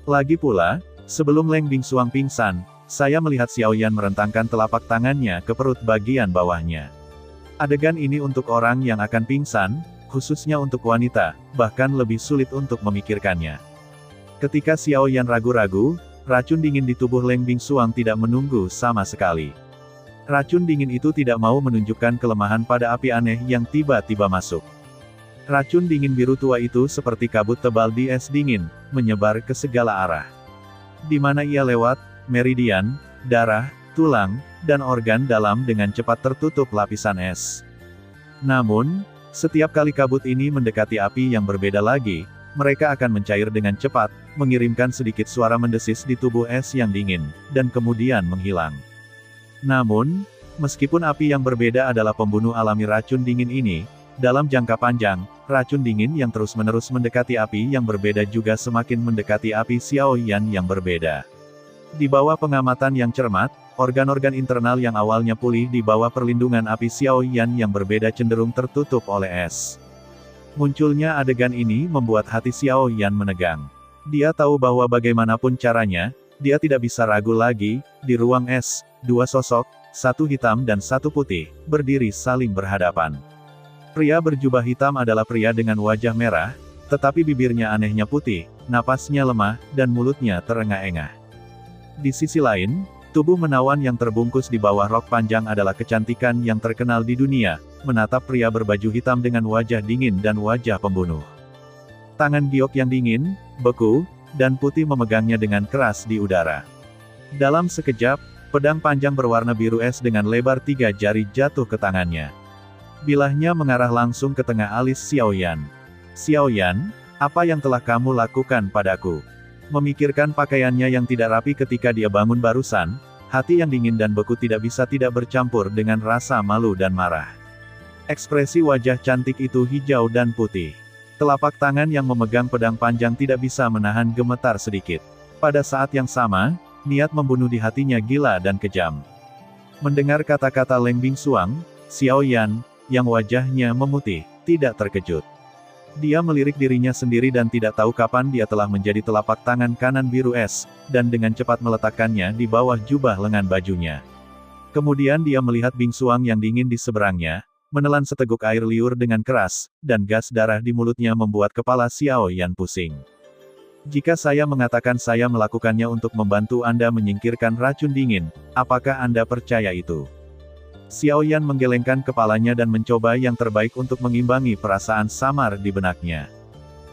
Lagi pula, sebelum Leng Bingsuang pingsan, saya melihat Xiaoyan merentangkan telapak tangannya ke perut bagian bawahnya. Adegan ini untuk orang yang akan pingsan, khususnya untuk wanita, bahkan lebih sulit untuk memikirkannya. Ketika Xiaoyan ragu-ragu, racun dingin di tubuh Leng Bingsuang tidak menunggu sama sekali. Racun dingin itu tidak mau menunjukkan kelemahan pada api aneh yang tiba-tiba masuk. Racun dingin biru tua itu seperti kabut tebal di es dingin, menyebar ke segala arah. Di mana ia lewat, meridian, darah, tulang, dan organ dalam dengan cepat tertutup lapisan es. Namun, setiap kali kabut ini mendekati api yang berbeda lagi, mereka akan mencair dengan cepat, mengirimkan sedikit suara mendesis di tubuh es yang dingin, dan kemudian menghilang. Namun, meskipun api yang berbeda adalah pembunuh alami racun dingin ini, dalam jangka panjang, racun dingin yang terus-menerus mendekati api yang berbeda juga semakin mendekati api Xiaoyan yang berbeda. Di bawah pengamatan yang cermat, organ-organ internal yang awalnya pulih di bawah perlindungan api Xiaoyan yang berbeda cenderung tertutup oleh es. Munculnya adegan ini membuat hati Xiaoyan menegang. Dia tahu bahwa bagaimanapun caranya, dia tidak bisa ragu lagi. Di ruang es, dua sosok, satu hitam dan satu putih, berdiri saling berhadapan. Pria berjubah hitam adalah pria dengan wajah merah, tetapi bibirnya anehnya putih, napasnya lemah, dan mulutnya terengah-engah. Di sisi lain, tubuh menawan yang terbungkus di bawah rok panjang adalah kecantikan yang terkenal di dunia, menatap pria berbaju hitam dengan wajah dingin dan wajah pembunuh. Tangan Giok yang dingin, beku, dan putih memegangnya dengan keras di udara. Dalam sekejap, pedang panjang berwarna biru es dengan lebar 3 jari jatuh ke tangannya. Bilahnya mengarah langsung ke tengah alis Xiaoyan. "Xiaoyan, apa yang telah kamu lakukan padaku?" Memikirkan pakaiannya yang tidak rapi ketika dia bangun barusan, hati yang dingin dan beku tidak bisa tidak bercampur dengan rasa malu dan marah. Ekspresi wajah cantik itu hijau dan putih. Telapak tangan yang memegang pedang panjang tidak bisa menahan gemetar sedikit. Pada saat yang sama, niat membunuh di hatinya gila dan kejam. Mendengar kata-kata Leng Bingsuang, Xiaoyan, yang wajahnya memutih, tidak terkejut. Dia melirik dirinya sendiri dan tidak tahu kapan dia telah menjadi telapak tangan kanan biru es, dan dengan cepat meletakkannya di bawah jubah lengan bajunya. Kemudian dia melihat Bingsuang yang dingin di seberangnya, menelan seteguk air liur dengan keras, dan gas darah di mulutnya membuat kepala Xiaoyan pusing. "Jika saya mengatakan saya melakukannya untuk membantu Anda menyingkirkan racun dingin, apakah Anda percaya itu?" Xiaoyan menggelengkan kepalanya dan mencoba yang terbaik untuk mengimbangi perasaan samar di benaknya.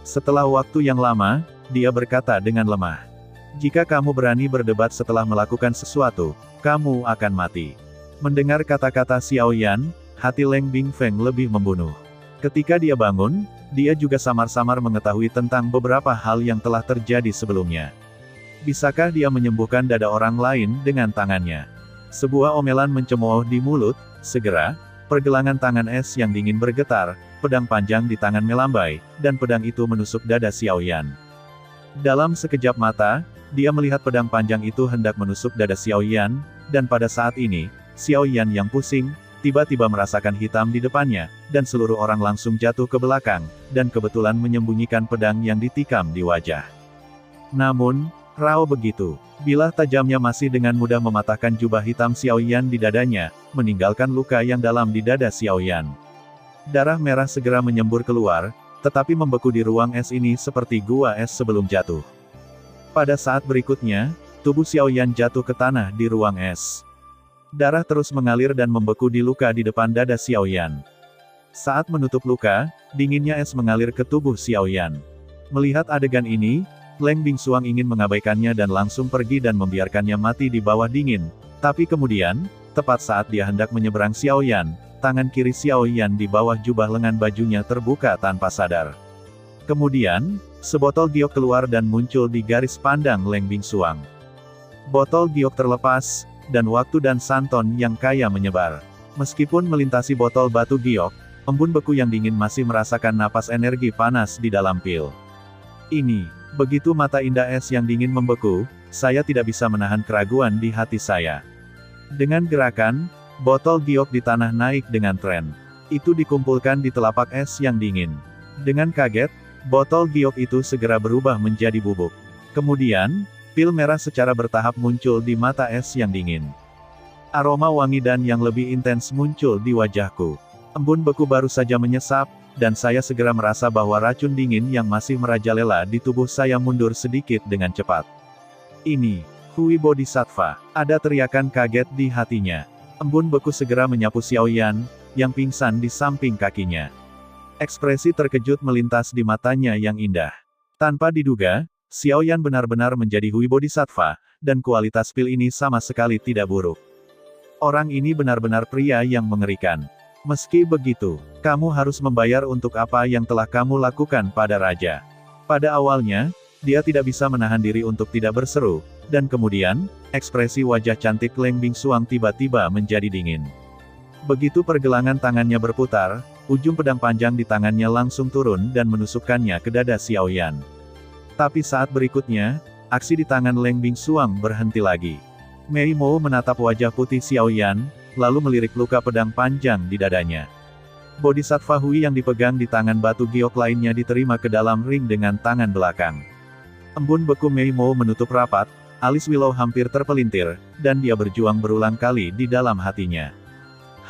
Setelah waktu yang lama, dia berkata dengan lemah, "Jika kamu berani berdebat setelah melakukan sesuatu, kamu akan mati." Mendengar kata-kata Xiaoyan, hati Leng Bingfeng lebih membunuh. Ketika dia bangun, dia juga samar-samar mengetahui tentang beberapa hal yang telah terjadi sebelumnya. Bisakah dia menyembuhkan dada orang lain dengan tangannya? Sebuah omelan mencemooh di mulut. Segera, pergelangan tangan es yang dingin bergetar, pedang panjang di tangan melambai, dan pedang itu menusuk dada Xiaoyan. Dalam sekejap mata, dia melihat pedang panjang itu hendak menusuk dada Xiaoyan, dan pada saat ini, Xiaoyan yang pusing, tiba-tiba merasakan hitam di depannya, dan seluruh orang langsung jatuh ke belakang, dan kebetulan menyembunyikan pedang yang ditikam di wajah. Namun, raw begitu, bilah tajamnya masih dengan mudah mematahkan jubah hitam Xiaoyan di dadanya, meninggalkan luka yang dalam di dada Xiaoyan. Darah merah segera menyembur keluar, tetapi membeku di ruang es ini seperti gua es sebelum jatuh. Pada saat berikutnya, tubuh Xiaoyan jatuh ke tanah di ruang es. Darah terus mengalir dan membeku di luka di depan dada Xiaoyan. Saat menutup luka, dinginnya es mengalir ke tubuh Xiaoyan. Melihat adegan ini, Leng Bingsuang ingin mengabaikannya dan langsung pergi dan membiarkannya mati di bawah dingin. Tapi kemudian, tepat saat dia hendak menyeberang Xiaoyan, tangan kiri Xiaoyan di bawah jubah lengan bajunya terbuka tanpa sadar. Kemudian, sebotol giok keluar dan muncul di garis pandang Leng Bingsuang. Botol giok terlepas, dan waktu dan santon yang kaya menyebar. Meskipun melintasi botol batu giok, embun beku yang dingin masih merasakan napas energi panas di dalam pil. Ini. Begitu mata indah es yang dingin membeku, saya tidak bisa menahan keraguan di hati saya. Dengan gerakan, botol giok di tanah naik dengan tren. Itu dikumpulkan di telapak es yang dingin. Dengan kaget, botol giok itu segera berubah menjadi bubuk. Kemudian, pil merah secara bertahap muncul di mata es yang dingin. Aroma wangi dan yang lebih intens muncul di wajahku. Embun beku baru saja menyesap, dan saya segera merasa bahwa racun dingin yang masih merajalela di tubuh saya mundur sedikit dengan cepat. "Ini, Hui Bodhisattva," ada teriakan kaget di hatinya. Embun beku segera menyapu Xiaoyan, yang pingsan di samping kakinya. Ekspresi terkejut melintas di matanya yang indah. Tanpa diduga, Xiaoyan benar-benar menjadi Hui Bodhisattva, dan kualitas pil ini sama sekali tidak buruk. Orang ini benar-benar pria yang mengerikan. Meski begitu, kamu harus membayar untuk apa yang telah kamu lakukan pada raja. Pada awalnya, dia tidak bisa menahan diri untuk tidak berseru, dan kemudian, ekspresi wajah cantik Leng Bingsuang tiba-tiba menjadi dingin. Begitu pergelangan tangannya berputar, ujung pedang panjang di tangannya langsung turun dan menusukkannya ke dada Xiaoyan. Tapi saat berikutnya, aksi di tangan Leng Bingsuang berhenti lagi. Mei Mo menatap wajah putih Xiaoyan, lalu melirik luka pedang panjang di dadanya. Bodhisattva Hui yang dipegang di tangan batu giok lainnya diterima ke dalam ring dengan tangan belakang. Embun beku Mei Mo menutup rapat, alis Willow hampir terpelintir, dan dia berjuang berulang kali di dalam hatinya.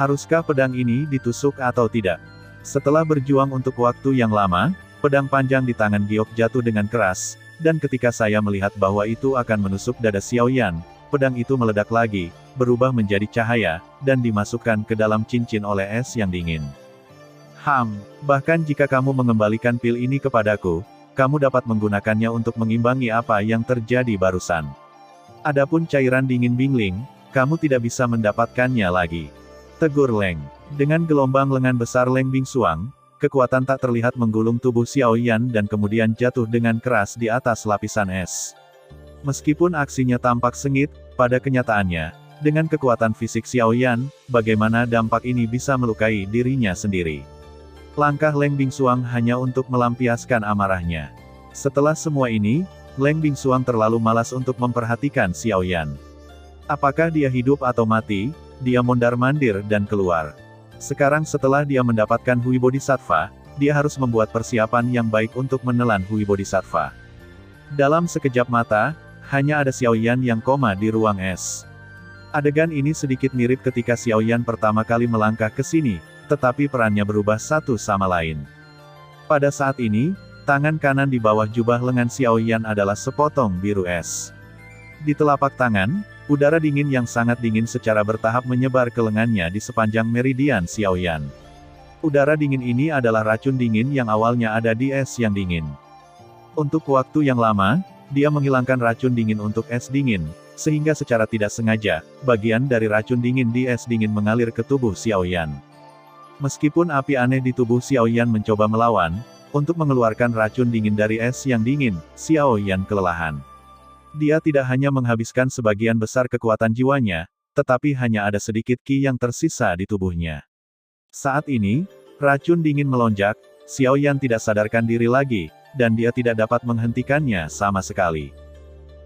Haruskah pedang ini ditusuk atau tidak? Setelah berjuang untuk waktu yang lama, pedang panjang di tangan giok jatuh dengan keras, Dan ketika saya melihat bahwa itu akan menusuk dada Xiaoyan, pedang itu meledak lagi, berubah menjadi cahaya, dan dimasukkan ke dalam cincin oleh es yang dingin. Bahkan jika kamu mengembalikan pil ini kepadaku, kamu dapat menggunakannya untuk mengimbangi apa yang terjadi barusan. Adapun cairan dingin Bingling, kamu tidak bisa mendapatkannya lagi. Tegur Leng. Dengan gelombang lengan besar Leng Bingsuang, kekuatan tak terlihat menggulung tubuh Xiaoyan dan kemudian jatuh dengan keras di atas lapisan es. Meskipun aksinya tampak sengit, pada kenyataannya, dengan kekuatan fisik Xiaoyan, bagaimana dampak ini bisa melukai dirinya sendiri. Langkah Leng Bingsuang hanya untuk melampiaskan amarahnya. Setelah semua ini, Leng Bingsuang terlalu malas untuk memperhatikan Xiaoyan. Apakah dia hidup atau mati, dia mondar-mandir dan keluar. Sekarang setelah dia mendapatkan Hui Bodhisattva, dia harus membuat persiapan yang baik untuk menelan Hui Bodhisattva. Dalam sekejap mata, hanya ada Xiaoyan yang koma di ruang es. Adegan ini sedikit mirip ketika Xiaoyan pertama kali melangkah ke sini, tetapi perannya berubah satu sama lain. Pada saat ini, tangan kanan di bawah jubah lengan Xiaoyan adalah sepotong biru es. Di telapak tangan, udara dingin yang sangat dingin secara bertahap menyebar ke lengannya di sepanjang meridian Xiaoyan. Udara dingin ini adalah racun dingin yang awalnya ada di es yang dingin. Untuk waktu yang lama, dia menghilangkan racun dingin untuk es dingin, sehingga secara tidak sengaja, bagian dari racun dingin di es dingin mengalir ke tubuh Xiaoyan. Meskipun api aneh di tubuh Xiaoyan mencoba melawan, untuk mengeluarkan racun dingin dari es yang dingin, Xiaoyan kelelahan. Dia tidak hanya menghabiskan sebagian besar kekuatan jiwanya, tetapi hanya ada sedikit ki yang tersisa di tubuhnya. Saat ini, racun dingin melonjak, Xiaoyan tidak sadarkan diri lagi, dan dia tidak dapat menghentikannya sama sekali.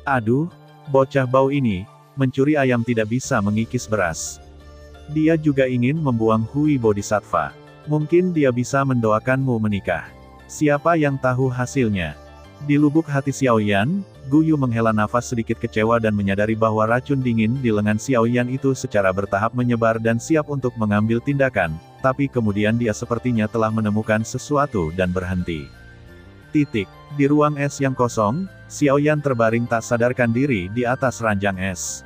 Aduh, bocah bau ini, mencuri ayam tidak bisa mengikis beras. Dia juga ingin membuang Hui Bodhisattva. Mungkin dia bisa mendoakanmu menikah. Siapa yang tahu hasilnya? Di lubuk hati Xiaoyan, Gu Yu menghela nafas sedikit kecewa dan menyadari bahwa racun dingin di lengan Xiaoyan itu secara bertahap menyebar dan siap untuk mengambil tindakan, tapi kemudian dia sepertinya telah menemukan sesuatu dan berhenti. Di ruang es yang kosong, Xiaoyan terbaring tak sadarkan diri di atas ranjang es.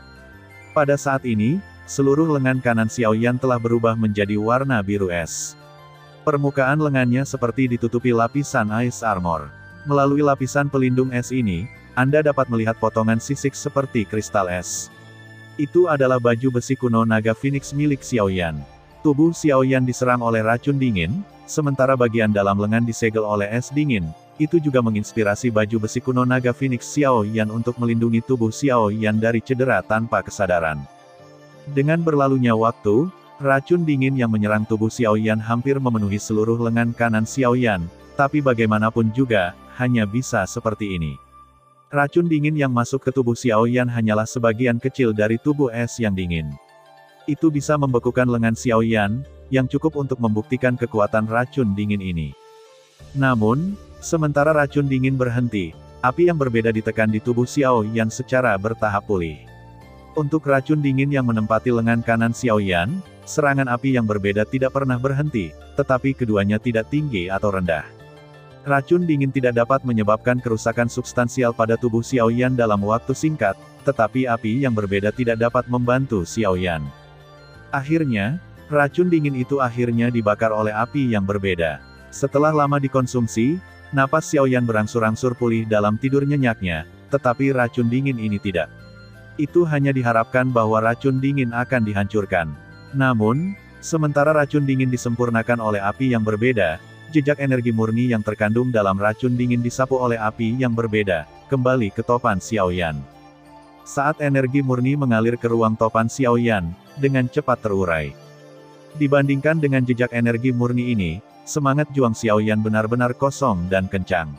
Pada saat ini, seluruh lengan kanan Xiaoyan telah berubah menjadi warna biru es. Permukaan lengannya seperti ditutupi lapisan ice armor. Melalui lapisan pelindung es ini, Anda dapat melihat potongan sisik seperti kristal es. Itu adalah baju besi kuno naga Phoenix milik Xiaoyan. Tubuh Xiaoyan diserang oleh racun dingin, sementara bagian dalam lengan disegel oleh es dingin. Itu juga menginspirasi baju besi kuno naga Phoenix Xiaoyan untuk melindungi tubuh Xiaoyan dari cedera tanpa kesadaran. Dengan berlalunya waktu, racun dingin yang menyerang tubuh Xiaoyan hampir memenuhi seluruh lengan kanan Xiaoyan, tapi bagaimanapun juga, hanya bisa seperti ini. Racun dingin yang masuk ke tubuh Xiaoyan hanyalah sebagian kecil dari tubuh es yang dingin. Itu bisa membekukan lengan Xiaoyan, yang cukup untuk membuktikan kekuatan racun dingin ini. Namun, sementara racun dingin berhenti, api yang berbeda ditekan di tubuh Xiaoyan secara bertahap pulih. Untuk racun dingin yang menempati lengan kanan Xiaoyan, serangan api yang berbeda tidak pernah berhenti, tetapi keduanya tidak tinggi atau rendah. Racun dingin tidak dapat menyebabkan kerusakan substansial pada tubuh Xiaoyan dalam waktu singkat, tetapi api yang berbeda tidak dapat membantu Xiaoyan. Akhirnya, racun dingin itu akhirnya dibakar oleh api yang berbeda. Setelah lama dikonsumsi, napas Xiaoyan berangsur-angsur pulih dalam tidur nyenyaknya, tetapi racun dingin ini tidak. Itu hanya diharapkan bahwa racun dingin akan dihancurkan. Namun, sementara racun dingin disempurnakan oleh api yang berbeda, jejak energi murni yang terkandung dalam racun dingin disapu oleh api yang berbeda, kembali ke topan Xiaoyan. Saat energi murni mengalir ke ruang topan Xiaoyan, dengan cepat terurai. Dibandingkan dengan jejak energi murni ini, semangat juang Xiaoyan benar-benar kosong dan kencang.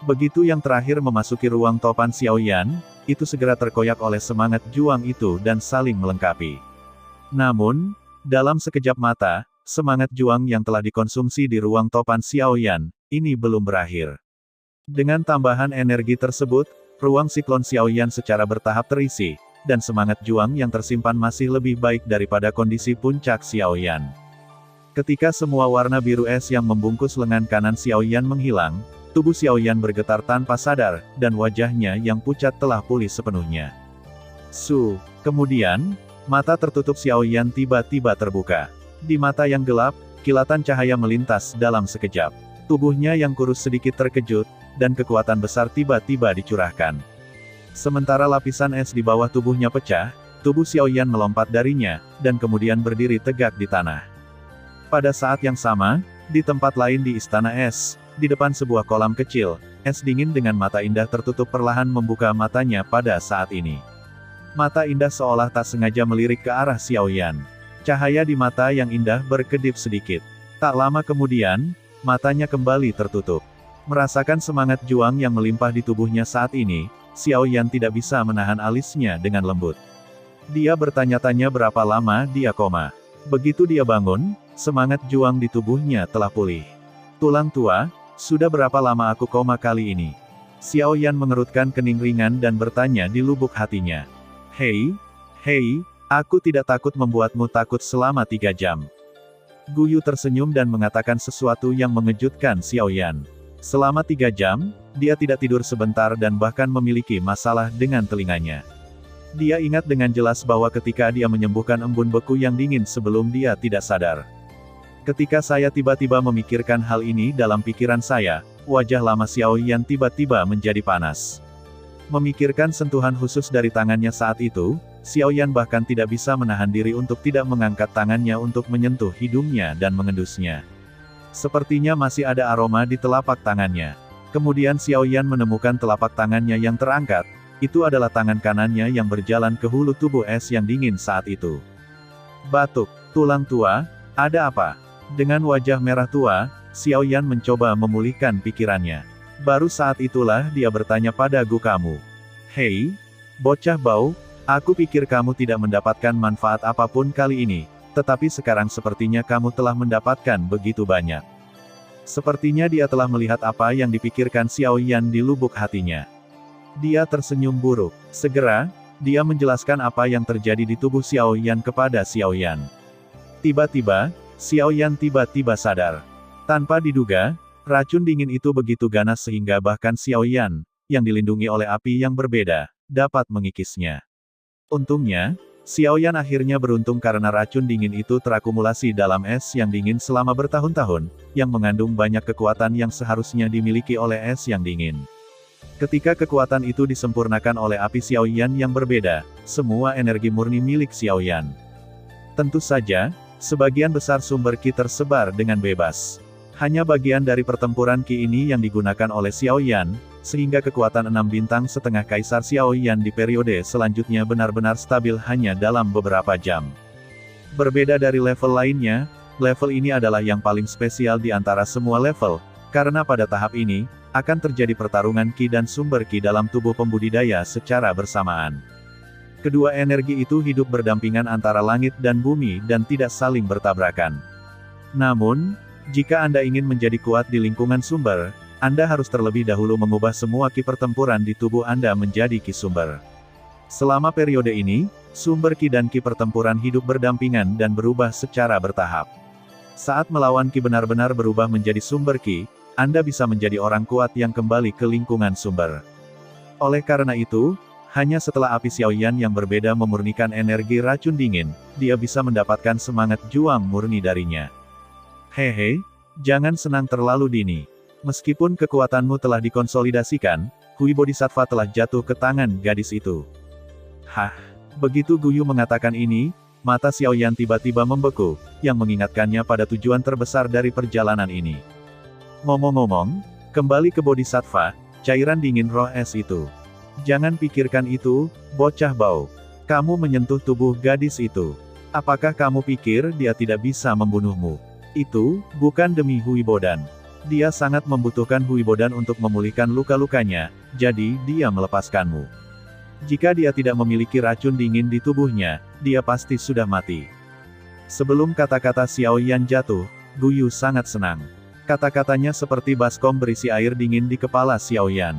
Begitu yang terakhir memasuki ruang topan Xiaoyan, itu segera terkoyak oleh semangat juang itu dan saling melengkapi. Namun, dalam sekejap mata, semangat juang yang telah dikonsumsi di ruang topan Xiaoyan, ini belum berakhir. Dengan tambahan energi tersebut, ruang siklon Xiaoyan secara bertahap terisi, dan semangat juang yang tersimpan masih lebih baik daripada kondisi puncak Xiaoyan. Ketika semua warna biru es yang membungkus lengan kanan Xiaoyan menghilang, tubuh Xiaoyan bergetar tanpa sadar, dan wajahnya yang pucat telah pulih sepenuhnya. Kemudian, mata tertutup Xiaoyan tiba-tiba terbuka. Di mata yang gelap, kilatan cahaya melintas dalam sekejap. Tubuhnya yang kurus sedikit terkejut, dan kekuatan besar tiba-tiba dicurahkan. Sementara lapisan es di bawah tubuhnya pecah, tubuh Xiaoyan melompat darinya, dan kemudian berdiri tegak di tanah. Pada saat yang sama, di tempat lain di Istana Es, di depan sebuah kolam kecil, es dingin dengan mata indah tertutup perlahan membuka matanya pada saat ini. Mata indah seolah tak sengaja melirik ke arah Xiaoyan. Cahaya di mata yang indah berkedip sedikit. Tak lama kemudian, matanya kembali tertutup. Merasakan semangat juang yang melimpah di tubuhnya saat ini, Xiaoyan tidak bisa menahan alisnya dengan lembut. Dia bertanya-tanya berapa lama dia koma. Begitu dia bangun, semangat juang di tubuhnya telah pulih. Tulang tua, sudah berapa lama aku koma kali ini? Xiaoyan mengerutkan kening ringan dan bertanya di lubuk hatinya. Hei, aku tidak takut membuatmu takut selama 3 jam. Guyu tersenyum dan mengatakan sesuatu yang mengejutkan Xiaoyan. Selama 3 jam, dia tidak tidur sebentar dan bahkan memiliki masalah dengan telinganya. Dia ingat dengan jelas bahwa ketika dia menyembuhkan embun beku yang dingin sebelum dia tidak sadar. Ketika saya tiba-tiba memikirkan hal ini dalam pikiran saya, wajah lama Xiaoyan tiba-tiba menjadi panas. Memikirkan sentuhan khusus dari tangannya saat itu, Xiaoyan bahkan tidak bisa menahan diri untuk tidak mengangkat tangannya untuk menyentuh hidungnya dan mengendusnya. Sepertinya masih ada aroma di telapak tangannya. Kemudian Xiaoyan menemukan telapak tangannya yang terangkat. Itu adalah tangan kanannya yang berjalan ke hulu tubuh es yang dingin saat itu. Batuk, tulang tua, ada apa? Dengan wajah merah tua, Xiaoyan mencoba memulihkan pikirannya. Baru saat itulah dia bertanya pada kamu. Hei, bocah bau, aku pikir kamu tidak mendapatkan manfaat apapun kali ini, tetapi sekarang sepertinya kamu telah mendapatkan begitu banyak. Sepertinya dia telah melihat apa yang dipikirkan Xiaoyan di lubuk hatinya. Dia tersenyum buruk. Segera, dia menjelaskan apa yang terjadi di tubuh Xiaoyan kepada Xiaoyan. Tiba-tiba, Xiaoyan tiba-tiba sadar. Tanpa diduga, racun dingin itu begitu ganas sehingga bahkan Xiaoyan, yang dilindungi oleh api yang berbeda, dapat mengikisnya. Untungnya, Xiaoyan akhirnya beruntung karena racun dingin itu terakumulasi dalam es yang dingin selama bertahun-tahun, yang mengandung banyak kekuatan yang seharusnya dimiliki oleh es yang dingin. Ketika kekuatan itu disempurnakan oleh api Xiaoyan yang berbeda, semua energi murni milik Xiaoyan. Tentu saja, sebagian besar sumber Qi tersebar dengan bebas. Hanya bagian dari pertempuran Qi ini yang digunakan oleh Xiaoyan, sehingga kekuatan 6 bintang setengah Kaisar Xiaoyan di periode selanjutnya benar-benar stabil hanya dalam beberapa jam. Berbeda dari level lainnya, level ini adalah yang paling spesial di antara semua level, karena pada tahap ini, akan terjadi pertarungan Qi dan sumber Qi dalam tubuh pembudidaya secara bersamaan. Kedua energi itu hidup berdampingan antara langit dan bumi dan tidak saling bertabrakan. Namun, jika Anda ingin menjadi kuat di lingkungan sumber, Anda harus terlebih dahulu mengubah semua Qi pertempuran di tubuh Anda menjadi Qi sumber. Selama periode ini, sumber Qi dan Qi pertempuran hidup berdampingan dan berubah secara bertahap. Saat melawan Qi benar-benar berubah menjadi sumber Qi, Anda bisa menjadi orang kuat yang kembali ke lingkungan sumber. Oleh karena itu, hanya setelah api Xiaoyan yang berbeda memurnikan energi racun dingin, dia bisa mendapatkan semangat juang murni darinya. Hehe, jangan senang terlalu dini. Meskipun kekuatanmu telah dikonsolidasikan, Hui Bodhisattva telah jatuh ke tangan gadis itu. Hah, begitu Guyu mengatakan ini, mata Xiaoyan tiba-tiba membeku, yang mengingatkannya pada tujuan terbesar dari perjalanan ini. Ngomong-ngomong, kembali ke Bodhisattva, cairan dingin roh es itu. Jangan pikirkan itu, bocah bau. Kamu menyentuh tubuh gadis itu. Apakah kamu pikir dia tidak bisa membunuhmu? Itu, bukan demi Hui Bodan. Dia sangat membutuhkan Hui Bodan untuk memulihkan luka-lukanya, jadi dia melepaskanmu. Jika dia tidak memiliki racun dingin di tubuhnya, dia pasti sudah mati. Sebelum kata-kata Xiaoyan jatuh, Guyu sangat senang. Kata-katanya seperti baskom berisi air dingin di kepala Xiaoyan.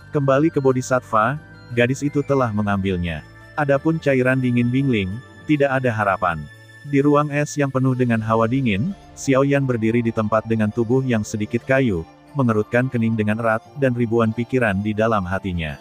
Kembali ke Bodhisattva, gadis itu telah mengambilnya. Adapun cairan dingin Bingling, tidak ada harapan. Di ruang es yang penuh dengan hawa dingin, Xiaoyan berdiri di tempat dengan tubuh yang sedikit kayu, mengerutkan kening dengan erat, dan ribuan pikiran di dalam hatinya.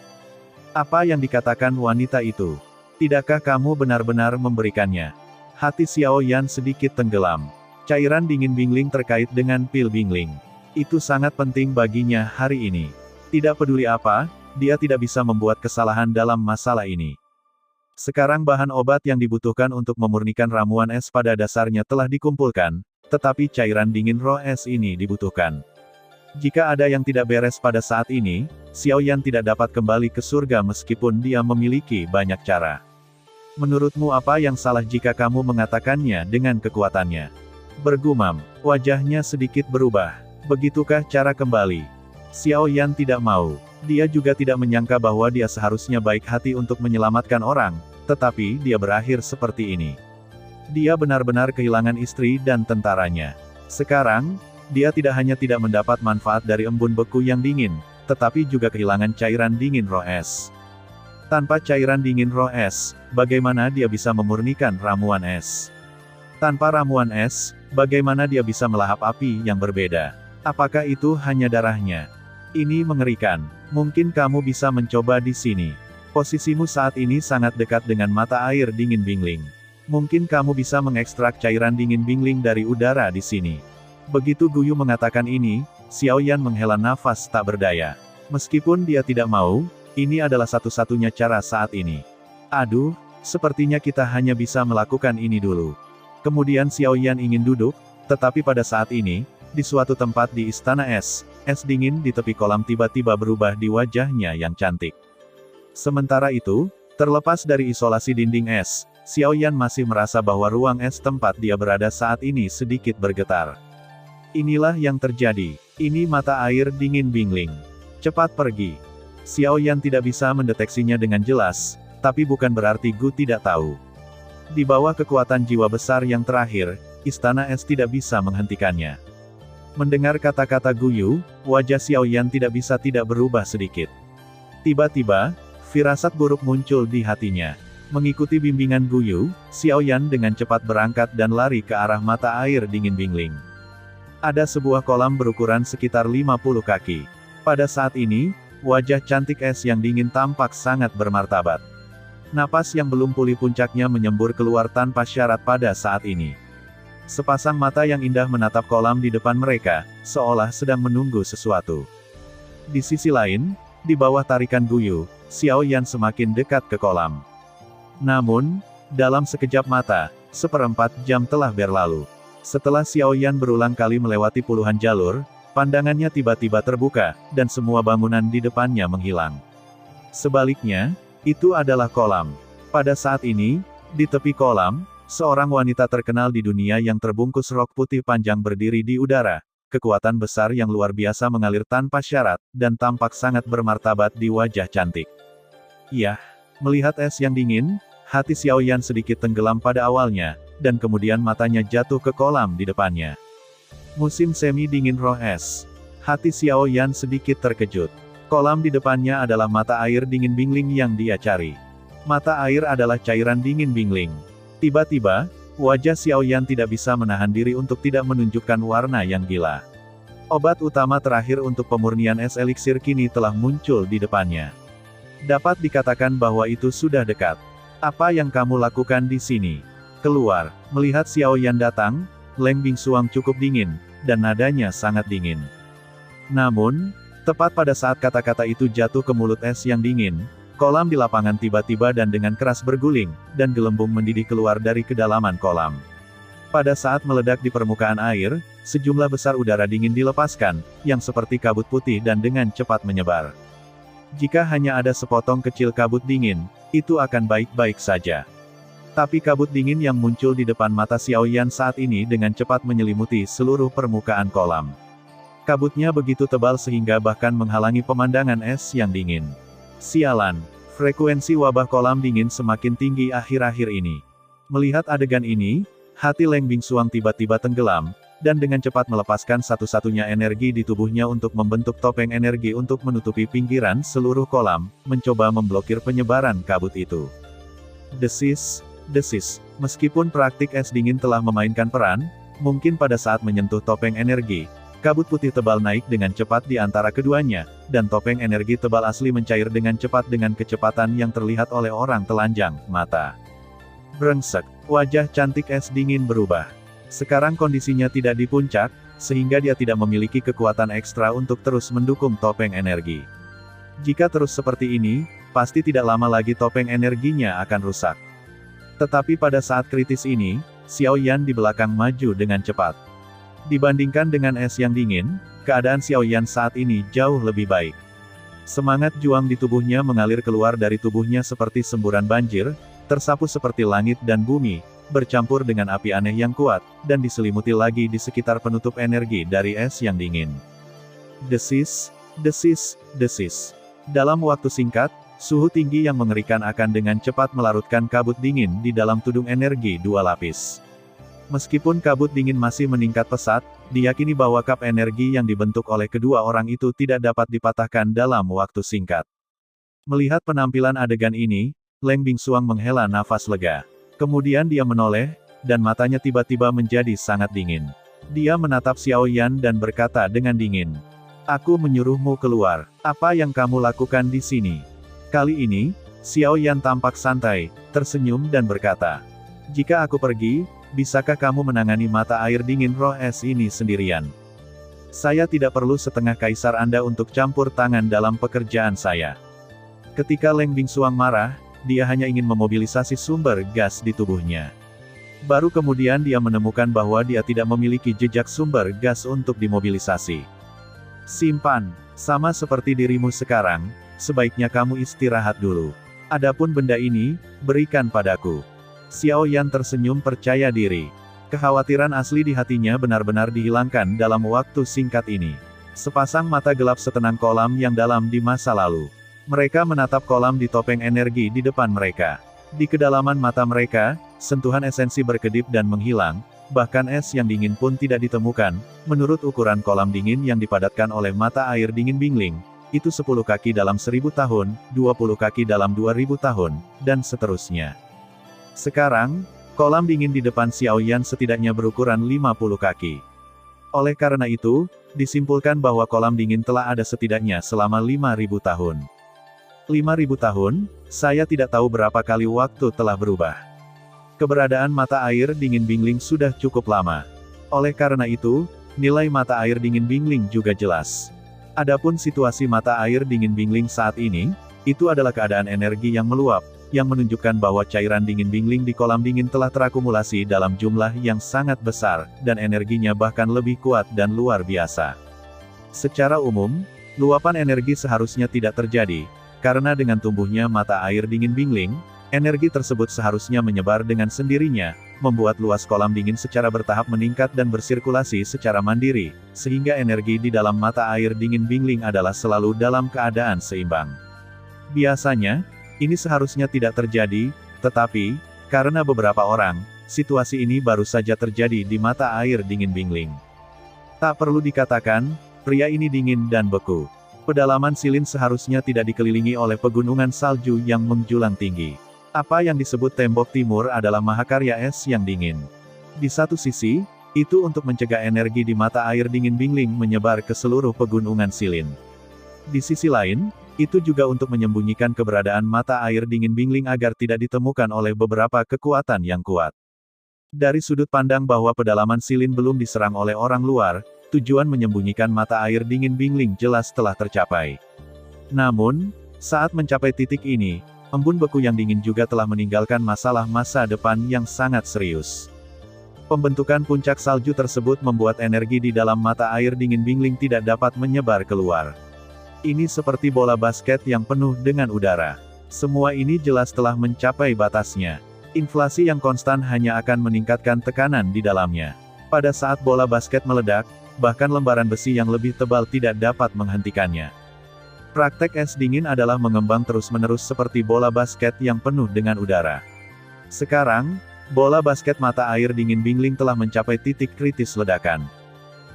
Apa yang dikatakan wanita itu? Tidakkah kamu benar-benar memberikannya? Hati Xiao Yan sedikit tenggelam. Cairan dingin Bingling terkait dengan pil Bingling. Itu sangat penting baginya hari ini. Tidak peduli apa, dia tidak bisa membuat kesalahan dalam masalah ini. Sekarang bahan obat yang dibutuhkan untuk memurnikan ramuan es pada dasarnya telah dikumpulkan, tetapi cairan dingin roh es ini dibutuhkan. Jika ada yang tidak beres pada saat ini, Xiao Yan tidak dapat kembali ke surga meskipun dia memiliki banyak cara. Menurutmu apa yang salah jika kamu mengatakannya dengan kekuatannya? Bergumam, wajahnya sedikit berubah. Begitukah cara kembali? Xiao Yan tidak mau. Dia juga tidak menyangka bahwa dia seharusnya baik hati untuk menyelamatkan orang, tetapi dia berakhir seperti ini. Dia benar-benar kehilangan istri dan tentaranya. Sekarang, dia tidak hanya tidak mendapat manfaat dari embun beku yang dingin, tetapi juga kehilangan cairan dingin roh es. Tanpa cairan dingin roh es, bagaimana dia bisa memurnikan ramuan es? Tanpa ramuan es, bagaimana dia bisa melahap api yang berbeda? Apakah itu hanya darahnya? Ini mengerikan. Mungkin kamu bisa mencoba di sini. Posisimu saat ini sangat dekat dengan mata air dingin Bingling. Mungkin kamu bisa mengekstrak cairan dingin Bingling dari udara di sini. Begitu Guyu mengatakan ini, Xiao Yan menghela nafas tak berdaya. Meskipun dia tidak mau, ini adalah satu-satunya cara saat ini. Aduh, sepertinya kita hanya bisa melakukan ini dulu. Kemudian Xiao Yan ingin duduk, tetapi pada saat ini, di suatu tempat di istana es dingin di tepi kolam tiba-tiba berubah di wajahnya yang cantik. Sementara itu, terlepas dari isolasi dinding es, Xiao Yan masih merasa bahwa ruang es tempat dia berada saat ini sedikit bergetar. Inilah yang terjadi. Ini mata air dingin Bingling. Cepat pergi. Xiao Yan tidak bisa mendeteksinya dengan jelas, tapi bukan berarti Gu tidak tahu. Di bawah kekuatan jiwa besar yang terakhir, istana es tidak bisa menghentikannya. Mendengar kata-kata Guyu, wajah Xiao Yan tidak bisa tidak berubah sedikit. Tiba-tiba, firasat buruk muncul di hatinya. Mengikuti bimbingan Guyu, Xiao Yan dengan cepat berangkat dan lari ke arah mata air dingin Bingling. Ada sebuah kolam berukuran sekitar 50 kaki. Pada saat ini, wajah cantik es yang dingin tampak sangat bermartabat. Napas yang belum pulih puncaknya menyembur keluar tanpa syarat pada saat ini. Sepasang mata yang indah menatap kolam di depan mereka, seolah sedang menunggu sesuatu. Di sisi lain, di bawah tarikan Guyu, Xiao Yan semakin dekat ke kolam. Namun, dalam sekejap mata, 1/4 jam telah berlalu. Setelah Xiao Yan berulang kali melewati puluhan jalur, pandangannya tiba-tiba terbuka, dan semua bangunan di depannya menghilang. Sebaliknya, itu adalah kolam. Pada saat ini, di tepi kolam, seorang wanita terkenal di dunia yang terbungkus rok putih panjang berdiri di udara. Kekuatan besar yang luar biasa mengalir tanpa syarat, dan tampak sangat bermartabat di wajah cantik. Yah, melihat es yang dingin, hati Xiao Yan sedikit tenggelam pada awalnya, dan kemudian matanya jatuh ke kolam di depannya. Musim semi dingin roh es. Hati Xiao Yan sedikit terkejut. Kolam di depannya adalah mata air dingin Bingling yang dia cari. Mata air adalah cairan dingin Bingling. Tiba-tiba, wajah Xiao Yan tidak bisa menahan diri untuk tidak menunjukkan warna yang gila. Obat utama terakhir untuk pemurnian es eliksir kini telah muncul di depannya. Dapat dikatakan bahwa itu sudah dekat. Apa yang kamu lakukan di sini? Keluar. Melihat Xiao Yan datang, Leng Bingsuang cukup dingin, dan nadanya sangat dingin. Namun, tepat pada saat kata-kata itu jatuh ke mulut es yang dingin, kolam di lapangan tiba-tiba dan dengan keras berguling, dan gelembung mendidih keluar dari kedalaman kolam. Pada saat meledak di permukaan air, sejumlah besar udara dingin dilepaskan, yang seperti kabut putih dan dengan cepat menyebar. Jika hanya ada sepotong kecil kabut dingin, itu akan baik-baik saja. Tapi kabut dingin yang muncul di depan mata Xiao Yan saat ini dengan cepat menyelimuti seluruh permukaan kolam. Kabutnya begitu tebal sehingga bahkan menghalangi pemandangan es yang dingin. Sialan, frekuensi wabah kolam dingin semakin tinggi akhir-akhir ini. Melihat adegan ini, hati Leng Bingsuang tiba-tiba tenggelam, dan dengan cepat melepaskan satu-satunya energi di tubuhnya untuk membentuk topeng energi untuk menutupi pinggiran seluruh kolam, mencoba memblokir penyebaran kabut itu. Desis. Meskipun praktik es dingin telah memainkan peran, mungkin pada saat menyentuh topeng energi, Kabut putih tebal naik dengan cepat di antara keduanya, dan topeng energi tebal asli mencair dengan cepat dengan kecepatan yang terlihat oleh orang telanjang mata. Brengsek, wajah cantik es dingin berubah. Sekarang kondisinya tidak di puncak, sehingga dia tidak memiliki kekuatan ekstra untuk terus mendukung topeng energi. Jika terus seperti ini, pasti tidak lama lagi topeng energinya akan rusak. Tetapi pada saat kritis ini, Xiao Yan di belakang maju dengan cepat. Dibandingkan dengan es yang dingin, keadaan Xiao Yan saat ini jauh lebih baik. Semangat juang di tubuhnya mengalir keluar dari tubuhnya seperti semburan banjir, tersapu seperti langit dan bumi, bercampur dengan api aneh yang kuat, dan diselimuti lagi di sekitar penutup energi dari es yang dingin. Desis, desis, desis. Dalam waktu singkat, suhu tinggi yang mengerikan akan dengan cepat melarutkan kabut dingin di dalam tudung energi dua lapis. Meskipun kabut dingin masih meningkat pesat, diyakini bahwa kap energi yang dibentuk oleh kedua orang itu tidak dapat dipatahkan dalam waktu singkat. Melihat penampilan adegan ini, Leng Bingsuang menghela nafas lega. Kemudian dia menoleh, dan matanya tiba-tiba menjadi sangat dingin. Dia menatap Xiao Yan dan berkata dengan dingin, "Aku menyuruhmu keluar. Apa yang kamu lakukan di sini?" Kali ini, Xiao Yan tampak santai, tersenyum dan berkata, "Jika aku pergi, bisakah kamu menangani mata air dingin roh es ini sendirian? Saya tidak perlu setengah kaisar Anda untuk campur tangan dalam pekerjaan saya." Ketika Leng Bingsuang marah, dia hanya ingin memobilisasi sumber gas di tubuhnya. Baru kemudian dia menemukan bahwa dia tidak memiliki jejak sumber gas untuk dimobilisasi. "Simpan, sama seperti dirimu sekarang, sebaiknya kamu istirahat dulu. Adapun benda ini, berikan padaku." Xiao Yan tersenyum percaya diri. Kekhawatiran asli di hatinya benar-benar dihilangkan dalam waktu singkat ini. Sepasang mata gelap setenang kolam yang dalam di masa lalu. Mereka menatap kolam di topeng energi di depan mereka. Di kedalaman mata mereka, sentuhan esensi berkedip dan menghilang, bahkan es yang dingin pun tidak ditemukan. Menurut ukuran kolam dingin yang dipadatkan oleh mata air dingin Bingling, itu 10 kaki dalam 1000 tahun, 20 kaki dalam 2000 tahun, dan seterusnya. Sekarang, kolam dingin di depan Xiao Yan setidaknya berukuran 50 kaki. Oleh karena itu, disimpulkan bahwa kolam dingin telah ada setidaknya selama 5000 tahun. 5000 tahun, saya tidak tahu berapa kali waktu telah berubah. Keberadaan mata air dingin Bingling sudah cukup lama. Oleh karena itu, nilai mata air dingin Bingling juga jelas. Adapun situasi mata air dingin Bingling saat ini, itu adalah keadaan energi yang meluap, yang menunjukkan bahwa cairan dingin Bingling di kolam dingin telah terakumulasi dalam jumlah yang sangat besar, dan energinya bahkan lebih kuat dan luar biasa. Secara umum, luapan energi seharusnya tidak terjadi, karena dengan tumbuhnya mata air dingin Bingling, energi tersebut seharusnya menyebar dengan sendirinya, membuat luas kolam dingin secara bertahap meningkat dan bersirkulasi secara mandiri, sehingga energi di dalam mata air dingin Bingling adalah selalu dalam keadaan seimbang. Biasanya, ini seharusnya tidak terjadi, tetapi, karena beberapa orang, situasi ini baru saja terjadi di mata air dingin Bingling. Tak perlu dikatakan, pria ini dingin dan beku. Pedalaman Silin seharusnya tidak dikelilingi oleh pegunungan salju yang menjulang tinggi. Apa yang disebut tembok timur adalah mahakarya es yang dingin. Di satu sisi, itu untuk mencegah energi di mata air dingin Bingling menyebar ke seluruh pegunungan Silin. Di sisi lain, itu juga untuk menyembunyikan keberadaan mata air dingin Bingling agar tidak ditemukan oleh beberapa kekuatan yang kuat. Dari sudut pandang bahwa pedalaman Silin belum diserang oleh orang luar, tujuan menyembunyikan mata air dingin Bingling jelas telah tercapai. Namun, saat mencapai titik ini, embun beku yang dingin juga telah meninggalkan masalah masa depan yang sangat serius. Pembentukan puncak salju tersebut membuat energi di dalam mata air dingin Bingling tidak dapat menyebar keluar. Ini seperti bola basket yang penuh dengan udara. Semua ini jelas telah mencapai batasnya. Inflasi yang konstan hanya akan meningkatkan tekanan di dalamnya. Pada saat bola basket meledak, bahkan lembaran besi yang lebih tebal tidak dapat menghentikannya. Praktek es dingin adalah mengembang terus-menerus seperti bola basket yang penuh dengan udara. Sekarang, bola basket mata air dingin Bingling telah mencapai titik kritis ledakan.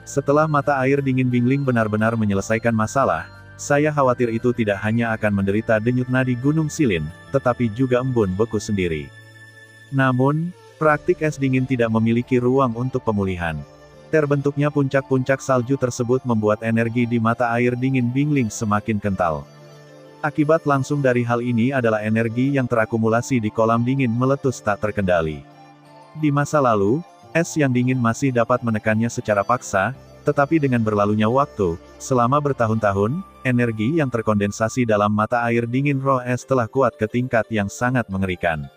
Setelah mata air dingin Bingling benar-benar menyelesaikan masalah, saya khawatir itu tidak hanya akan menderita denyut nadi Gunung Silin, tetapi juga embun beku sendiri. Namun, praktik es dingin tidak memiliki ruang untuk pemulihan. Terbentuknya puncak-puncak salju tersebut membuat energi di mata air dingin Bingling semakin kental. Akibat langsung dari hal ini adalah energi yang terakumulasi di kolam dingin meletus tak terkendali. Di masa lalu, es yang dingin masih dapat menekannya secara paksa, tetapi dengan berlalunya waktu, selama bertahun-tahun, energi yang terkondensasi dalam mata air dingin roh es telah kuat ke tingkat yang sangat mengerikan.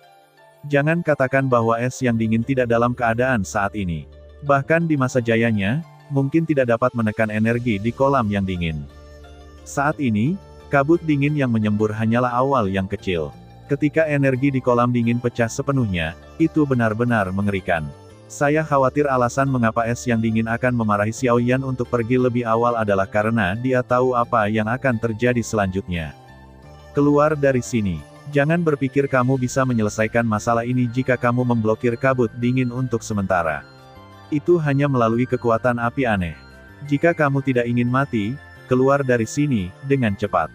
Jangan katakan bahwa es yang dingin tidak dalam keadaan saat ini. Bahkan di masa jayanya, mungkin tidak dapat menekan energi di kolam yang dingin. Saat ini, kabut dingin yang menyembur hanyalah awal yang kecil. Ketika energi di kolam dingin pecah sepenuhnya, itu benar-benar mengerikan. Saya khawatir alasan mengapa es yang dingin akan memarahi Xiao Yan untuk pergi lebih awal adalah karena dia tahu apa yang akan terjadi selanjutnya. Keluar dari sini. Jangan berpikir kamu bisa menyelesaikan masalah ini jika kamu memblokir kabut dingin untuk sementara. Itu hanya melalui kekuatan api aneh. Jika kamu tidak ingin mati, keluar dari sini, dengan cepat.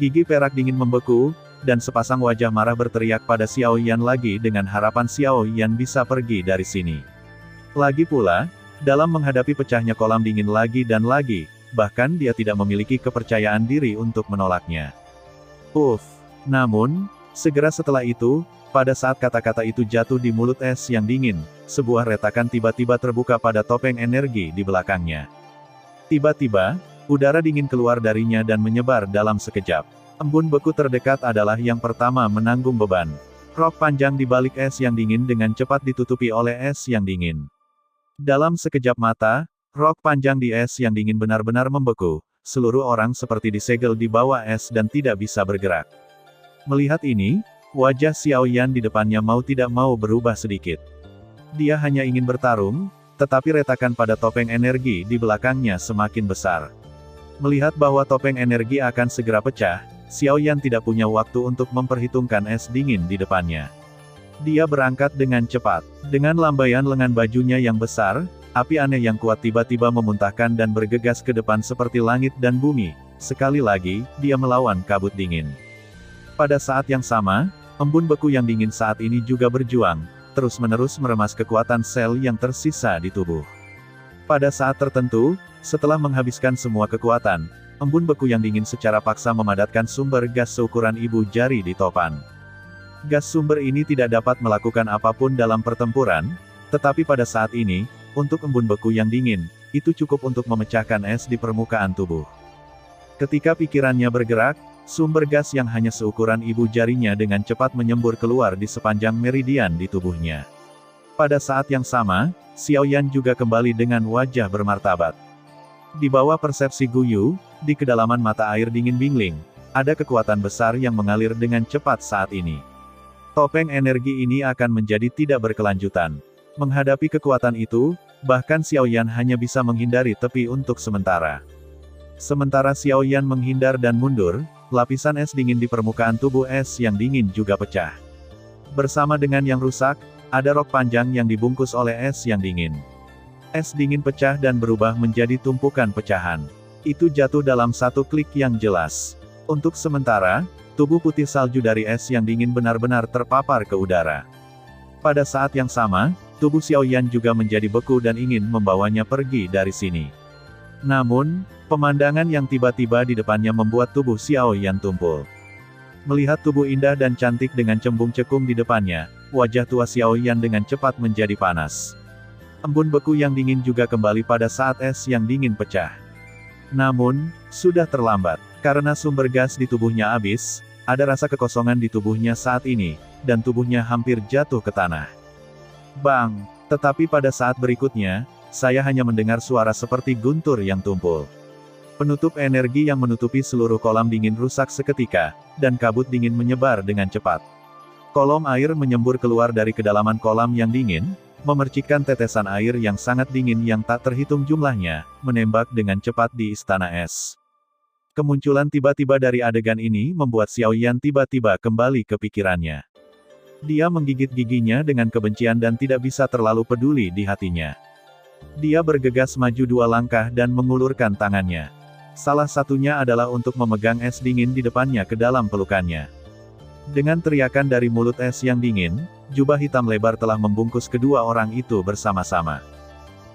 Gigi perak dingin membeku, dan sepasang wajah marah berteriak pada Xiao Yan lagi dengan harapan Xiao Yan bisa pergi dari sini. Lagi pula, dalam menghadapi pecahnya kolam dingin lagi dan lagi, bahkan dia tidak memiliki kepercayaan diri untuk menolaknya. Namun, segera setelah itu, pada saat kata-kata itu jatuh di mulut es yang dingin, sebuah retakan tiba-tiba terbuka pada topeng energi di belakangnya. Tiba-tiba, udara dingin keluar darinya dan menyebar dalam sekejap. Embun beku terdekat adalah yang pertama menanggung beban. Rok panjang di balik es yang dingin dengan cepat ditutupi oleh es yang dingin. Dalam sekejap mata, rok panjang di es yang dingin benar-benar membeku. Seluruh orang seperti disegel di bawah es dan tidak bisa bergerak. Melihat ini, wajah Xiao Yan di depannya mau tidak mau berubah sedikit. Dia hanya ingin bertarung, tetapi retakan pada topeng energi di belakangnya semakin besar. Melihat bahwa topeng energi akan segera pecah, Xiao Yan tidak punya waktu untuk memperhitungkan es dingin di depannya. Dia berangkat dengan cepat. Dengan lambaian lengan bajunya yang besar, api aneh yang kuat tiba-tiba memuntahkan dan bergegas ke depan seperti langit dan bumi. Sekali lagi, dia melawan kabut dingin. Pada saat yang sama, embun beku yang dingin saat ini juga berjuang, terus-menerus meremas kekuatan sel yang tersisa di tubuh. Pada saat tertentu, setelah menghabiskan semua kekuatan, embun beku yang dingin secara paksa memadatkan sumber gas seukuran ibu jari di topan. Gas sumber ini tidak dapat melakukan apapun dalam pertempuran, tetapi pada saat ini, untuk embun beku yang dingin, itu cukup untuk memecahkan es di permukaan tubuh. Ketika pikirannya bergerak, sumber gas yang hanya seukuran ibu jarinya dengan cepat menyembur keluar di sepanjang meridian di tubuhnya. Pada saat yang sama, Xiao Yan juga kembali dengan wajah bermartabat. Di bawah persepsi Guyu, di kedalaman mata air dingin Bingling, ada kekuatan besar yang mengalir dengan cepat saat ini. Topeng energi ini akan menjadi tidak berkelanjutan. Menghadapi kekuatan itu, bahkan Xiao Yan hanya bisa menghindari tepi untuk sementara. Sementara Xiao Yan menghindar dan mundur, lapisan es dingin di permukaan tubuh es yang dingin juga pecah. Bersama dengan yang rusak, ada rok panjang yang dibungkus oleh es yang dingin. Es dingin pecah dan berubah menjadi tumpukan pecahan. Itu jatuh dalam satu klik yang jelas. Untuk sementara, tubuh putih salju dari es yang dingin benar-benar terpapar ke udara. Pada saat yang sama, tubuh Xiao Yan juga menjadi beku dan ingin membawanya pergi dari sini. Namun, pemandangan yang tiba-tiba di depannya membuat tubuh Xiao Yan tumpul. Melihat tubuh indah dan cantik dengan cembung cekung di depannya, wajah tua Xiao Yan dengan cepat menjadi panas. Embun beku yang dingin juga kembali pada saat es yang dingin pecah. Namun, sudah terlambat. Karena sumber gas di tubuhnya habis, ada rasa kekosongan di tubuhnya saat ini, dan tubuhnya hampir jatuh ke tanah. Bang! Tetapi pada saat berikutnya, saya hanya mendengar suara seperti guntur yang tumpul. Penutup energi yang menutupi seluruh kolam dingin rusak seketika, dan kabut dingin menyebar dengan cepat. Kolom air menyembur keluar dari kedalaman kolam yang dingin, memercikkan tetesan air yang sangat dingin yang tak terhitung jumlahnya, menembak dengan cepat di istana es. Kemunculan tiba-tiba dari adegan ini membuat Xiao Yan tiba-tiba kembali ke pikirannya. Dia menggigit giginya dengan kebencian dan tidak bisa terlalu peduli di hatinya. Dia bergegas maju 2 langkah dan mengulurkan tangannya. Salah satunya adalah untuk memegang es dingin di depannya ke dalam pelukannya. Dengan teriakan dari mulut es yang dingin, jubah hitam lebar telah membungkus kedua orang itu bersama-sama.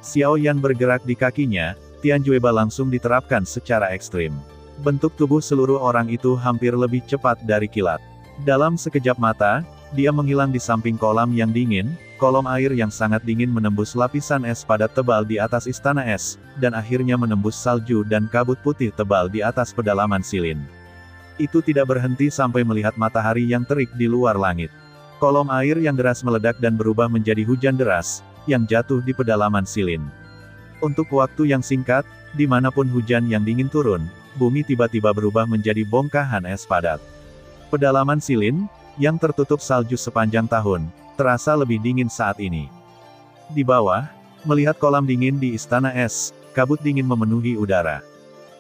Xiao Yan bergerak di kakinya, Tianjueba langsung diterapkan secara ekstrim. Bentuk tubuh seluruh orang itu hampir lebih cepat dari kilat. Dalam sekejap mata, dia menghilang di samping kolam yang dingin, kolom air yang sangat dingin menembus lapisan es padat tebal di atas istana es, dan akhirnya menembus salju dan kabut putih tebal di atas pedalaman Silin. Itu tidak berhenti sampai melihat matahari yang terik di luar langit. Kolom air yang deras meledak dan berubah menjadi hujan deras, yang jatuh di pedalaman Silin. Untuk waktu yang singkat, dimanapun hujan yang dingin turun, bumi tiba-tiba berubah menjadi bongkahan es padat. Pedalaman Silin, yang tertutup salju sepanjang tahun, terasa lebih dingin saat ini. Di bawah, melihat kolam dingin di istana es, kabut dingin memenuhi udara.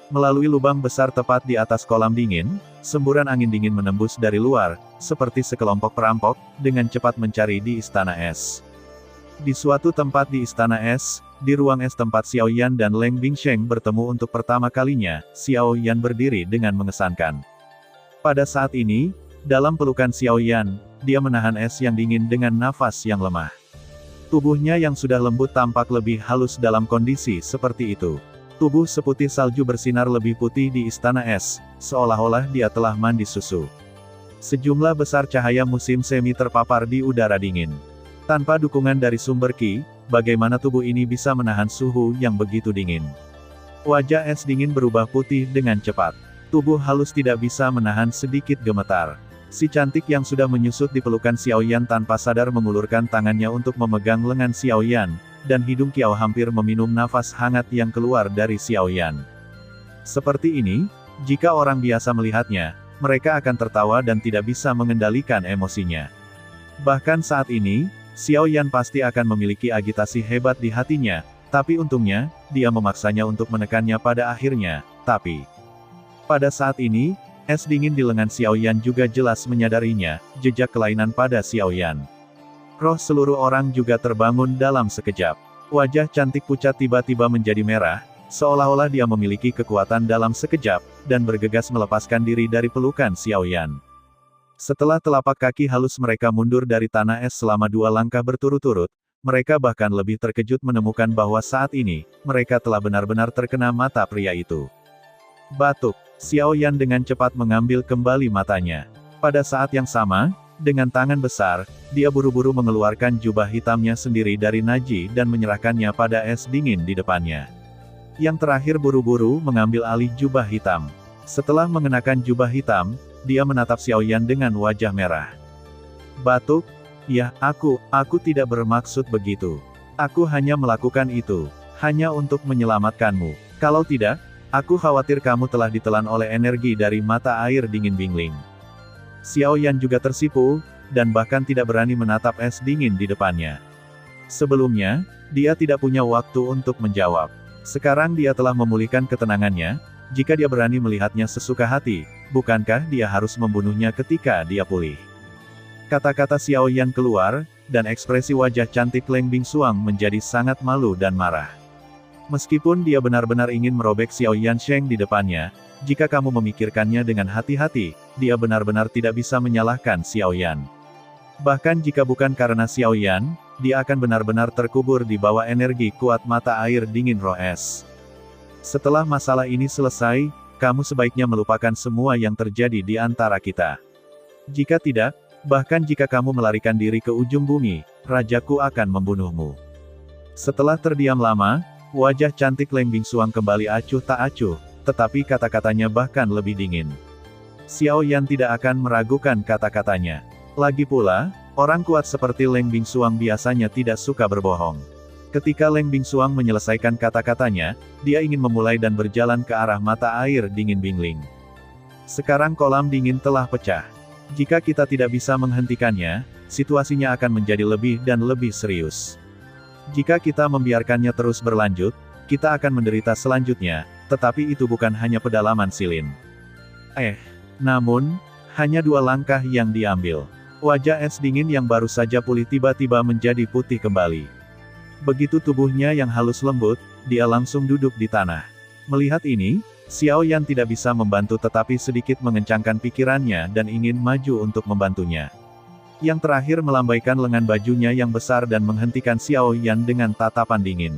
Melalui lubang besar tepat di atas kolam dingin, semburan angin dingin menembus dari luar, seperti sekelompok perampok, dengan cepat mencari di istana es. Di suatu tempat di istana es, di ruang es tempat Xiao Yan dan Leng Bingsheng bertemu untuk pertama kalinya, Xiao Yan berdiri dengan mengesankan. Pada saat ini, dalam pelukan Xiao Yan, dia menahan es yang dingin dengan nafas yang lemah. Tubuhnya yang sudah lembut tampak lebih halus dalam kondisi seperti itu. Tubuh seputih salju bersinar lebih putih di istana es, seolah-olah dia telah mandi susu. Sejumlah besar cahaya musim semi terpapar di udara dingin. Tanpa dukungan dari sumber Qi, bagaimana tubuh ini bisa menahan suhu yang begitu dingin? Wajah es dingin berubah putih dengan cepat. Tubuh halus tidak bisa menahan sedikit gemetar. Si cantik yang sudah menyusut di pelukan Xiao Yan tanpa sadar mengulurkan tangannya untuk memegang lengan Xiao Yan, dan hidung Kiao hampir meminum nafas hangat yang keluar dari Xiao Yan. Seperti ini, jika orang biasa melihatnya, mereka akan tertawa dan tidak bisa mengendalikan emosinya. Bahkan saat ini, Xiao Yan pasti akan memiliki agitasi hebat di hatinya, tapi untungnya, dia memaksanya untuk menekannya pada akhirnya, tapi pada saat ini, es dingin di lengan Xiao Yan juga jelas menyadarinya, jejak kelainan pada Xiao Yan. Roh seluruh orang juga terbangun dalam sekejap. Wajah cantik pucat tiba-tiba menjadi merah, seolah-olah dia memiliki kekuatan dalam sekejap, dan bergegas melepaskan diri dari pelukan Xiao Yan. Setelah telapak kaki halus mereka mundur dari tanah es selama 2 langkah berturut-turut, mereka bahkan lebih terkejut menemukan bahwa saat ini, mereka telah benar-benar terkena mata pria itu. Batuk. Xiao Yan dengan cepat mengambil kembali matanya. Pada saat yang sama, dengan tangan besar, dia buru-buru mengeluarkan jubah hitamnya sendiri dari Naji dan menyerahkannya pada es dingin di depannya. Yang terakhir buru-buru mengambil alih jubah hitam. Setelah mengenakan jubah hitam, dia menatap Xiao Yan dengan wajah merah. Batuk? Ya, aku tidak bermaksud begitu. Aku hanya melakukan itu, hanya untuk menyelamatkanmu. Kalau tidak, aku khawatir kamu telah ditelan oleh energi dari mata air dingin Bingling. Xiao Yan juga tersipu, dan bahkan tidak berani menatap es dingin di depannya. Sebelumnya, dia tidak punya waktu untuk menjawab. Sekarang dia telah memulihkan ketenangannya, jika dia berani melihatnya sesuka hati, bukankah dia harus membunuhnya ketika dia pulih? Kata-kata Xiao Yan keluar, dan ekspresi wajah cantik Leng Bingsuang menjadi sangat malu dan marah. Meskipun dia benar-benar ingin merobek Xiao Yansheng di depannya, jika kamu memikirkannya dengan hati-hati, dia benar-benar tidak bisa menyalahkan Xiao Yan. Bahkan jika bukan karena Xiao Yan, dia akan benar-benar terkubur di bawah energi kuat mata air dingin roh es. Setelah masalah ini selesai, kamu sebaiknya melupakan semua yang terjadi di antara kita. Jika tidak, bahkan jika kamu melarikan diri ke ujung bumi, rajaku akan membunuhmu. Setelah terdiam lama, wajah cantik Leng Bingsuang kembali acuh tak acuh, tetapi kata-katanya bahkan lebih dingin. Xiao Yan tidak akan meragukan kata-katanya. Lagi pula, orang kuat seperti Leng Bingsuang biasanya tidak suka berbohong. Ketika Leng Bingsuang menyelesaikan kata-katanya, dia ingin memulai dan berjalan ke arah mata air dingin Bingling. Sekarang kolam dingin telah pecah. Jika kita tidak bisa menghentikannya, situasinya akan menjadi lebih dan lebih serius. Jika kita membiarkannya terus berlanjut, kita akan menderita selanjutnya, tetapi itu bukan hanya pedalaman Silin. Namun, hanya 2 langkah yang diambil. Wajah es dingin yang baru saja pulih tiba-tiba menjadi putih kembali. Begitu tubuhnya yang halus lembut, dia langsung duduk di tanah. Melihat ini, Xiao Yan tidak bisa membantu tetapi sedikit mengencangkan pikirannya dan ingin maju untuk membantunya. Yang terakhir melambaikan lengan bajunya yang besar dan menghentikan Xiao Yan dengan tatapan dingin.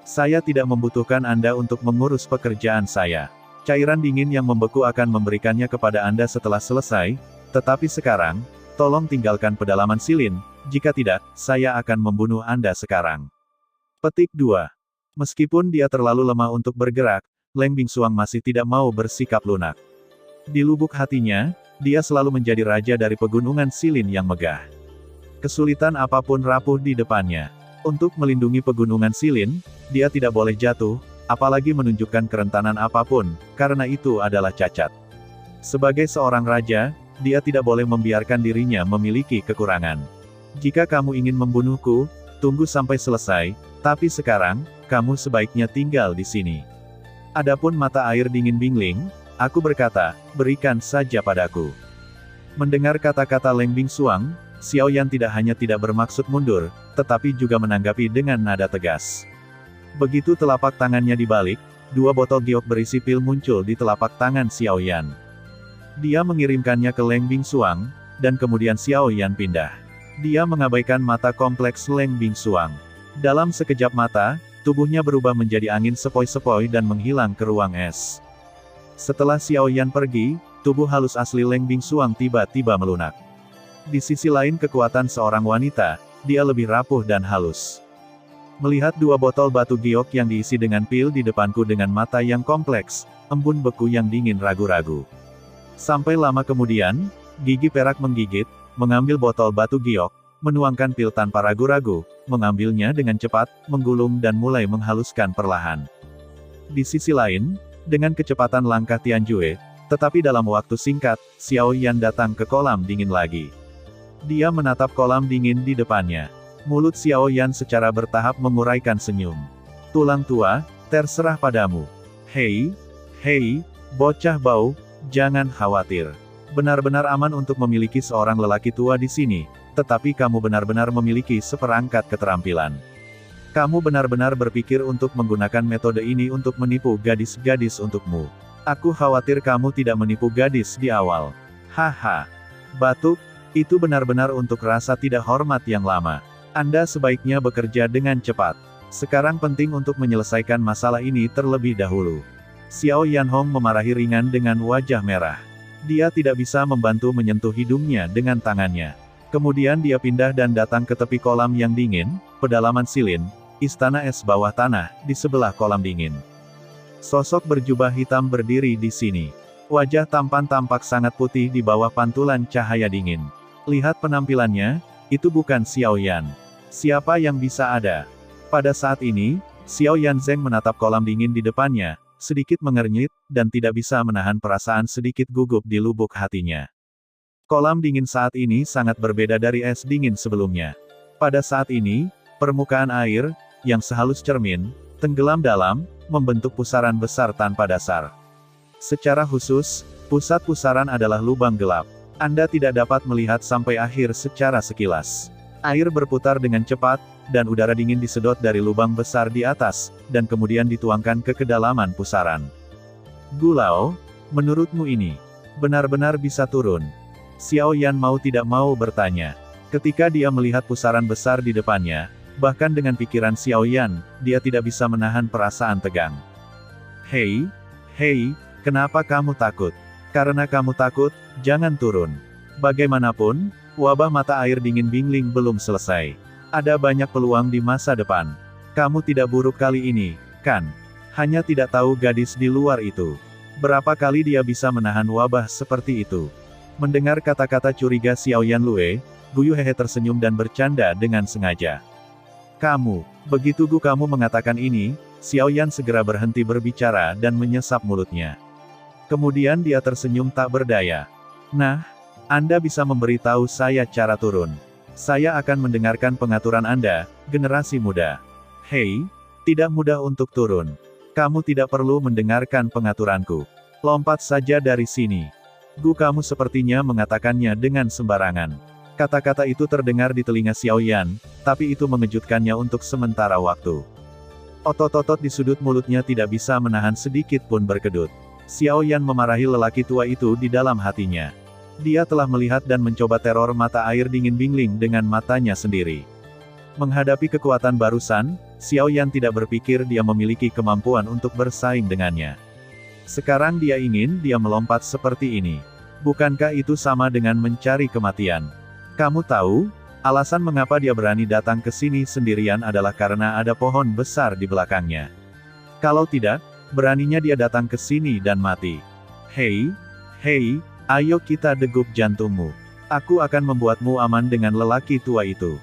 Saya tidak membutuhkan Anda untuk mengurus pekerjaan saya. Cairan dingin yang membeku akan memberikannya kepada Anda setelah selesai, tetapi sekarang, tolong tinggalkan pedalaman Silin, jika tidak, saya akan membunuh Anda sekarang. Petik 2. Meskipun dia terlalu lemah untuk bergerak, Leng Bingsuang masih tidak mau bersikap lunak. Di lubuk hatinya, dia selalu menjadi raja dari pegunungan Silin yang megah. Kesulitan apapun rapuh di depannya. Untuk melindungi pegunungan Silin, dia tidak boleh jatuh, apalagi menunjukkan kerentanan apapun, karena itu adalah cacat. Sebagai seorang raja, dia tidak boleh membiarkan dirinya memiliki kekurangan. Jika kamu ingin membunuhku, tunggu sampai selesai, tapi sekarang, kamu sebaiknya tinggal di sini. Adapun mata air dingin Bingling, aku berkata, berikan saja padaku. Mendengar kata-kata Leng Bingsuang, Xiao Yan tidak hanya tidak bermaksud mundur, tetapi juga menanggapi dengan nada tegas. Begitu telapak tangannya dibalik, 2 botol giok berisi pil muncul di telapak tangan Xiao Yan. Dia mengirimkannya ke Leng Bingsuang, dan kemudian Xiao Yan pindah. Dia mengabaikan mata kompleks Leng Bingsuang. Dalam sekejap mata, tubuhnya berubah menjadi angin sepoi-sepoi dan menghilang ke ruang es. Setelah Xiao Yan pergi, tubuh halus asli Leng Bingsuang tiba-tiba melunak. Di sisi lain kekuatan seorang wanita, dia lebih rapuh dan halus. Melihat 2 botol batu giok yang diisi dengan pil di depanku dengan mata yang kompleks, embun beku yang dingin ragu-ragu. Sampai lama kemudian, gigi perak menggigit, mengambil botol batu giok, menuangkan pil tanpa ragu-ragu, mengambilnya dengan cepat, menggulung dan mulai menghaluskan perlahan. Di sisi lain, dengan kecepatan langkah Tianjue, tetapi dalam waktu singkat, Xiao Yan datang ke kolam dingin lagi. Dia menatap kolam dingin di depannya. Mulut Xiao Yan secara bertahap menguraikan senyum. Tulang tua, terserah padamu. Hei, bocah bau, jangan khawatir. Benar-benar aman untuk memiliki seorang lelaki tua di sini, tetapi kamu benar-benar memiliki seperangkat keterampilan. Kamu benar-benar berpikir untuk menggunakan metode ini untuk menipu gadis-gadis untukmu. Aku khawatir kamu tidak menipu gadis di awal. Haha. Batuk, itu benar-benar untuk rasa tidak hormat yang lama. Anda sebaiknya bekerja dengan cepat. Sekarang penting untuk menyelesaikan masalah ini terlebih dahulu. Xiao Yanhong memarahi ringan dengan wajah merah. Dia tidak bisa membantu menyentuh hidungnya dengan tangannya. Kemudian dia pindah dan datang ke tepi kolam yang dingin, pedalaman Silin, istana es bawah tanah, di sebelah kolam dingin. Sosok berjubah hitam berdiri di sini. Wajah tampan tampak sangat putih di bawah pantulan cahaya dingin. Lihat penampilannya, itu bukan Xiao Yan. Siapa yang bisa ada? Pada saat ini, Xiao Yanzeng menatap kolam dingin di depannya, sedikit mengernyit, dan tidak bisa menahan perasaan sedikit gugup di lubuk hatinya. Kolam dingin saat ini sangat berbeda dari es dingin sebelumnya. Pada saat ini, permukaan air, yang sehalus cermin, tenggelam dalam, membentuk pusaran besar tanpa dasar. Secara khusus, pusat pusaran adalah lubang gelap. Anda tidak dapat melihat sampai akhir secara sekilas. Air berputar dengan cepat, dan udara dingin disedot dari lubang besar di atas, dan kemudian dituangkan ke kedalaman pusaran. Gulao, menurutmu ini benar-benar bisa turun? Xiao Yan mau tidak mau bertanya. Ketika dia melihat pusaran besar di depannya, bahkan dengan pikiran Xiao Yan, dia tidak bisa menahan perasaan tegang. Hei, kenapa kamu takut? Karena kamu takut, jangan turun. Bagaimanapun, wabah mata air dingin Bingling belum selesai. Ada banyak peluang di masa depan. Kamu tidak buruk kali ini, kan? Hanya tidak tahu gadis di luar itu. Berapa kali dia bisa menahan wabah seperti itu? Mendengar kata-kata curiga Xiao Yanlue, Gu Yuhehe tersenyum dan bercanda dengan sengaja. Begitu kamu mengatakan ini, Xiao Yan segera berhenti berbicara dan menyesap mulutnya. Kemudian dia tersenyum tak berdaya. Nah, Anda bisa memberitahu saya cara turun. Saya akan mendengarkan pengaturan Anda, generasi muda. Hei, tidak mudah untuk turun. Kamu tidak perlu mendengarkan pengaturanku. Lompat saja dari sini. Kamu sepertinya mengatakannya dengan sembarangan. Kata-kata itu terdengar di telinga Xiao Yan, tapi itu mengejutkannya untuk sementara waktu. Otot-otot di sudut mulutnya tidak bisa menahan sedikit pun berkedut. Xiao Yan memarahi lelaki tua itu di dalam hatinya. Dia telah melihat dan mencoba teror mata air dingin Bingling dengan matanya sendiri. Menghadapi kekuatan barusan, Xiao Yan tidak berpikir dia memiliki kemampuan untuk bersaing dengannya. Sekarang dia ingin dia melompat seperti ini. Bukankah itu sama dengan mencari kematian? Kamu tahu, alasan mengapa dia berani datang ke sini sendirian adalah karena ada pohon besar di belakangnya. Kalau tidak, beraninya dia datang ke sini dan mati. Hei, ayo kita degup jantungmu. Aku akan membuatmu aman dengan lelaki tua itu.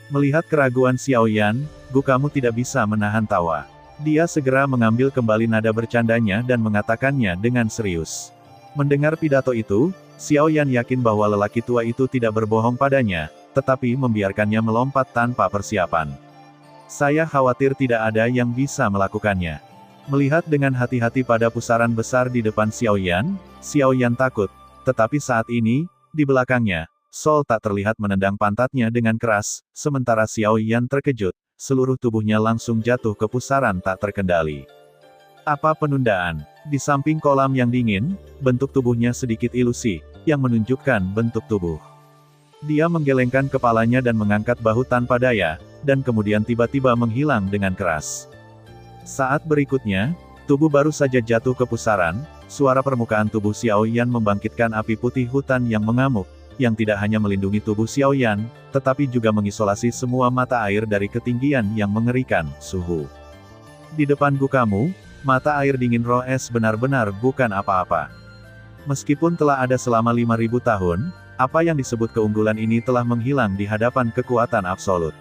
Melihat keraguan Xiao Yan, kamu tidak bisa menahan tawa. Dia segera mengambil kembali nada bercandanya dan mengatakannya dengan serius. Mendengar pidato itu, Xiao Yan yakin bahwa lelaki tua itu tidak berbohong padanya, tetapi membiarkannya melompat tanpa persiapan. Saya khawatir tidak ada yang bisa melakukannya. Melihat dengan hati-hati pada pusaran besar di depan Xiao Yan takut, tetapi saat ini, di belakangnya, Sol tak terlihat menendang pantatnya dengan keras, sementara Xiao Yan terkejut, seluruh tubuhnya langsung jatuh ke pusaran tak terkendali. Apa penundaan? Di samping kolam yang dingin, bentuk tubuhnya sedikit ilusi, yang menunjukkan bentuk tubuh. Dia menggelengkan kepalanya dan mengangkat bahu tanpa daya, dan kemudian tiba-tiba menghilang dengan keras. Saat berikutnya, tubuh baru saja jatuh ke pusaran, suara permukaan tubuh Xiao Yan membangkitkan api putih hutan yang mengamuk, yang tidak hanya melindungi tubuh Xiao Yan, tetapi juga mengisolasi semua mata air dari ketinggian yang mengerikan, suhu. Di depan kamu, mata air dingin roh es benar-benar bukan apa-apa. Meskipun telah ada selama 5.000 tahun, apa yang disebut keunggulan ini telah menghilang di hadapan kekuatan absolut.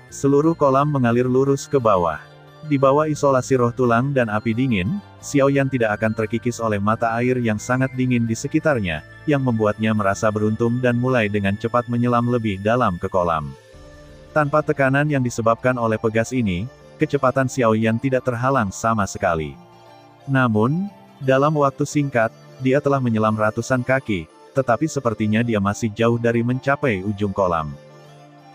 Seluruh kolam mengalir lurus ke bawah. Di bawah isolasi roh tulang dan api dingin, Xiao Yan tidak akan terkikis oleh mata air yang sangat dingin di sekitarnya, yang membuatnya merasa beruntung dan mulai dengan cepat menyelam lebih dalam ke kolam. Tanpa tekanan yang disebabkan oleh pegas ini, kecepatan Xiao Yan tidak terhalang sama sekali. Namun, dalam waktu singkat, dia telah menyelam ratusan kaki, tetapi sepertinya dia masih jauh dari mencapai ujung kolam.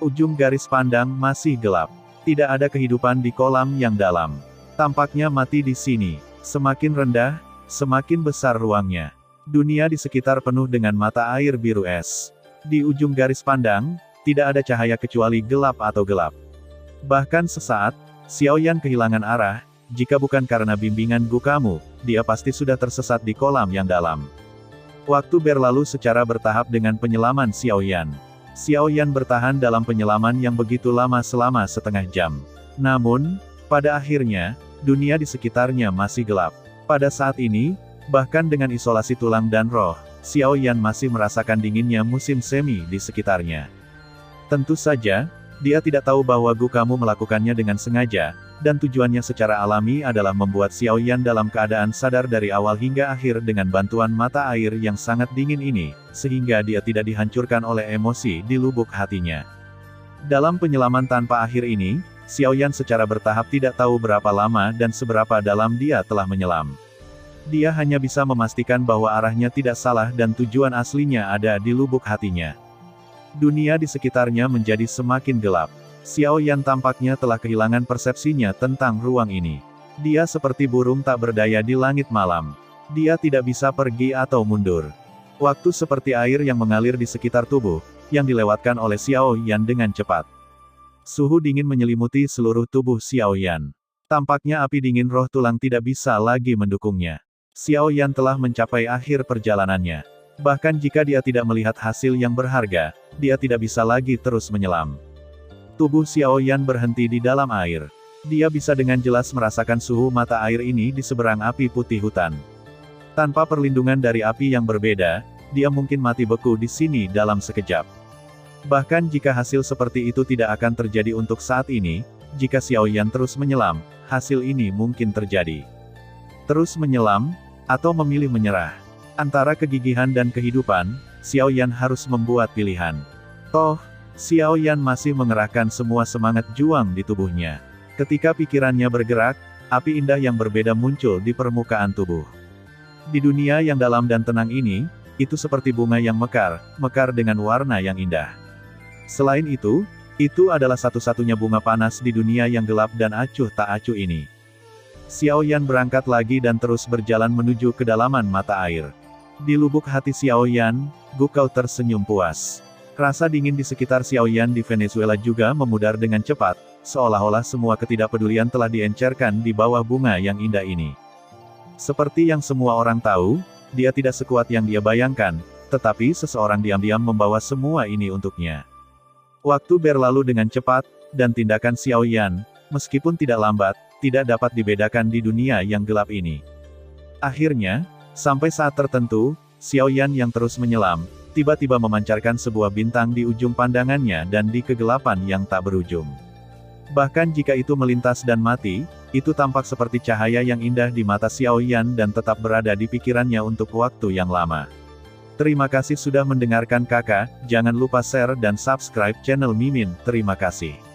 Ujung garis pandang masih gelap. Tidak ada kehidupan di kolam yang dalam. Tampaknya mati di sini. Semakin rendah, semakin besar ruangnya. Dunia di sekitar penuh dengan mata air biru es. Di ujung garis pandang, tidak ada cahaya kecuali gelap atau gelap. Bahkan sesaat, Xiao Yan kehilangan arah, jika bukan karena bimbingan kamu, dia pasti sudah tersesat di kolam yang dalam. Waktu berlalu secara bertahap dengan penyelaman Xiao Yan. Xiao Yan bertahan dalam penyelaman yang begitu lama selama setengah jam. Namun, pada akhirnya, dunia di sekitarnya masih gelap. Pada saat ini, bahkan dengan isolasi tulang dan roh, Xiao Yan masih merasakan dinginnya musim semi di sekitarnya. Tentu saja, dia tidak tahu bahwa kamu melakukannya dengan sengaja, dan tujuannya secara alami adalah membuat Xiao Yan dalam keadaan sadar dari awal hingga akhir dengan bantuan mata air yang sangat dingin ini, sehingga dia tidak dihancurkan oleh emosi di lubuk hatinya. Dalam penyelaman tanpa akhir ini, Xiao Yan secara bertahap tidak tahu berapa lama dan seberapa dalam dia telah menyelam. Dia hanya bisa memastikan bahwa arahnya tidak salah dan tujuan aslinya ada di lubuk hatinya. Dunia di sekitarnya menjadi semakin gelap. Xiao Yan tampaknya telah kehilangan persepsinya tentang ruang ini. Dia seperti burung tak berdaya di langit malam. Dia tidak bisa pergi atau mundur. Waktu seperti air yang mengalir di sekitar tubuh, yang dilewatkan oleh Xiao Yan dengan cepat. Suhu dingin menyelimuti seluruh tubuh Xiao Yan. Tampaknya api dingin roh tulang tidak bisa lagi mendukungnya. Xiao Yan telah mencapai akhir perjalanannya. Bahkan jika dia tidak melihat hasil yang berharga, dia tidak bisa lagi terus menyelam. Tubuh Xiao Yan berhenti di dalam air. Dia bisa dengan jelas merasakan suhu mata air ini di seberang api putih hutan. Tanpa perlindungan dari api yang berbeda, dia mungkin mati beku di sini dalam sekejap. Bahkan jika hasil seperti itu tidak akan terjadi untuk saat ini, jika Xiao Yan terus menyelam, hasil ini mungkin terjadi. Terus menyelam, atau memilih menyerah. Antara kegigihan dan kehidupan, Xiao Yan harus membuat pilihan. Toh, Xiao Yan masih mengerahkan semua semangat juang di tubuhnya. Ketika pikirannya bergerak, api indah yang berbeda muncul di permukaan tubuh. Di dunia yang dalam dan tenang ini, itu seperti bunga yang mekar dengan warna yang indah. Selain itu adalah satu-satunya bunga panas di dunia yang gelap dan acuh tak acuh ini. Xiao Yan berangkat lagi dan terus berjalan menuju kedalaman mata air. Di lubuk hati Xiao Yan, Gukau tersenyum puas. Rasa dingin di sekitar Xiaoyan di Venezuela juga memudar dengan cepat, seolah-olah semua ketidakpedulian telah diencerkan di bawah bunga yang indah ini. Seperti yang semua orang tahu, dia tidak sekuat yang dia bayangkan, tetapi seseorang diam-diam membawa semua ini untuknya. Waktu berlalu dengan cepat, dan tindakan Xiaoyan, meskipun tidak lambat, tidak dapat dibedakan di dunia yang gelap ini. Akhirnya, sampai saat tertentu, Xiaoyan yang terus menyelam, tiba-tiba memancarkan sebuah bintang di ujung pandangannya dan di kegelapan yang tak berujung. Bahkan jika itu melintas dan mati, itu tampak seperti cahaya yang indah di mata Xiaoyan dan tetap berada di pikirannya untuk waktu yang lama. Terima kasih sudah mendengarkan kakak, jangan lupa share dan subscribe channel Mimin, terima kasih.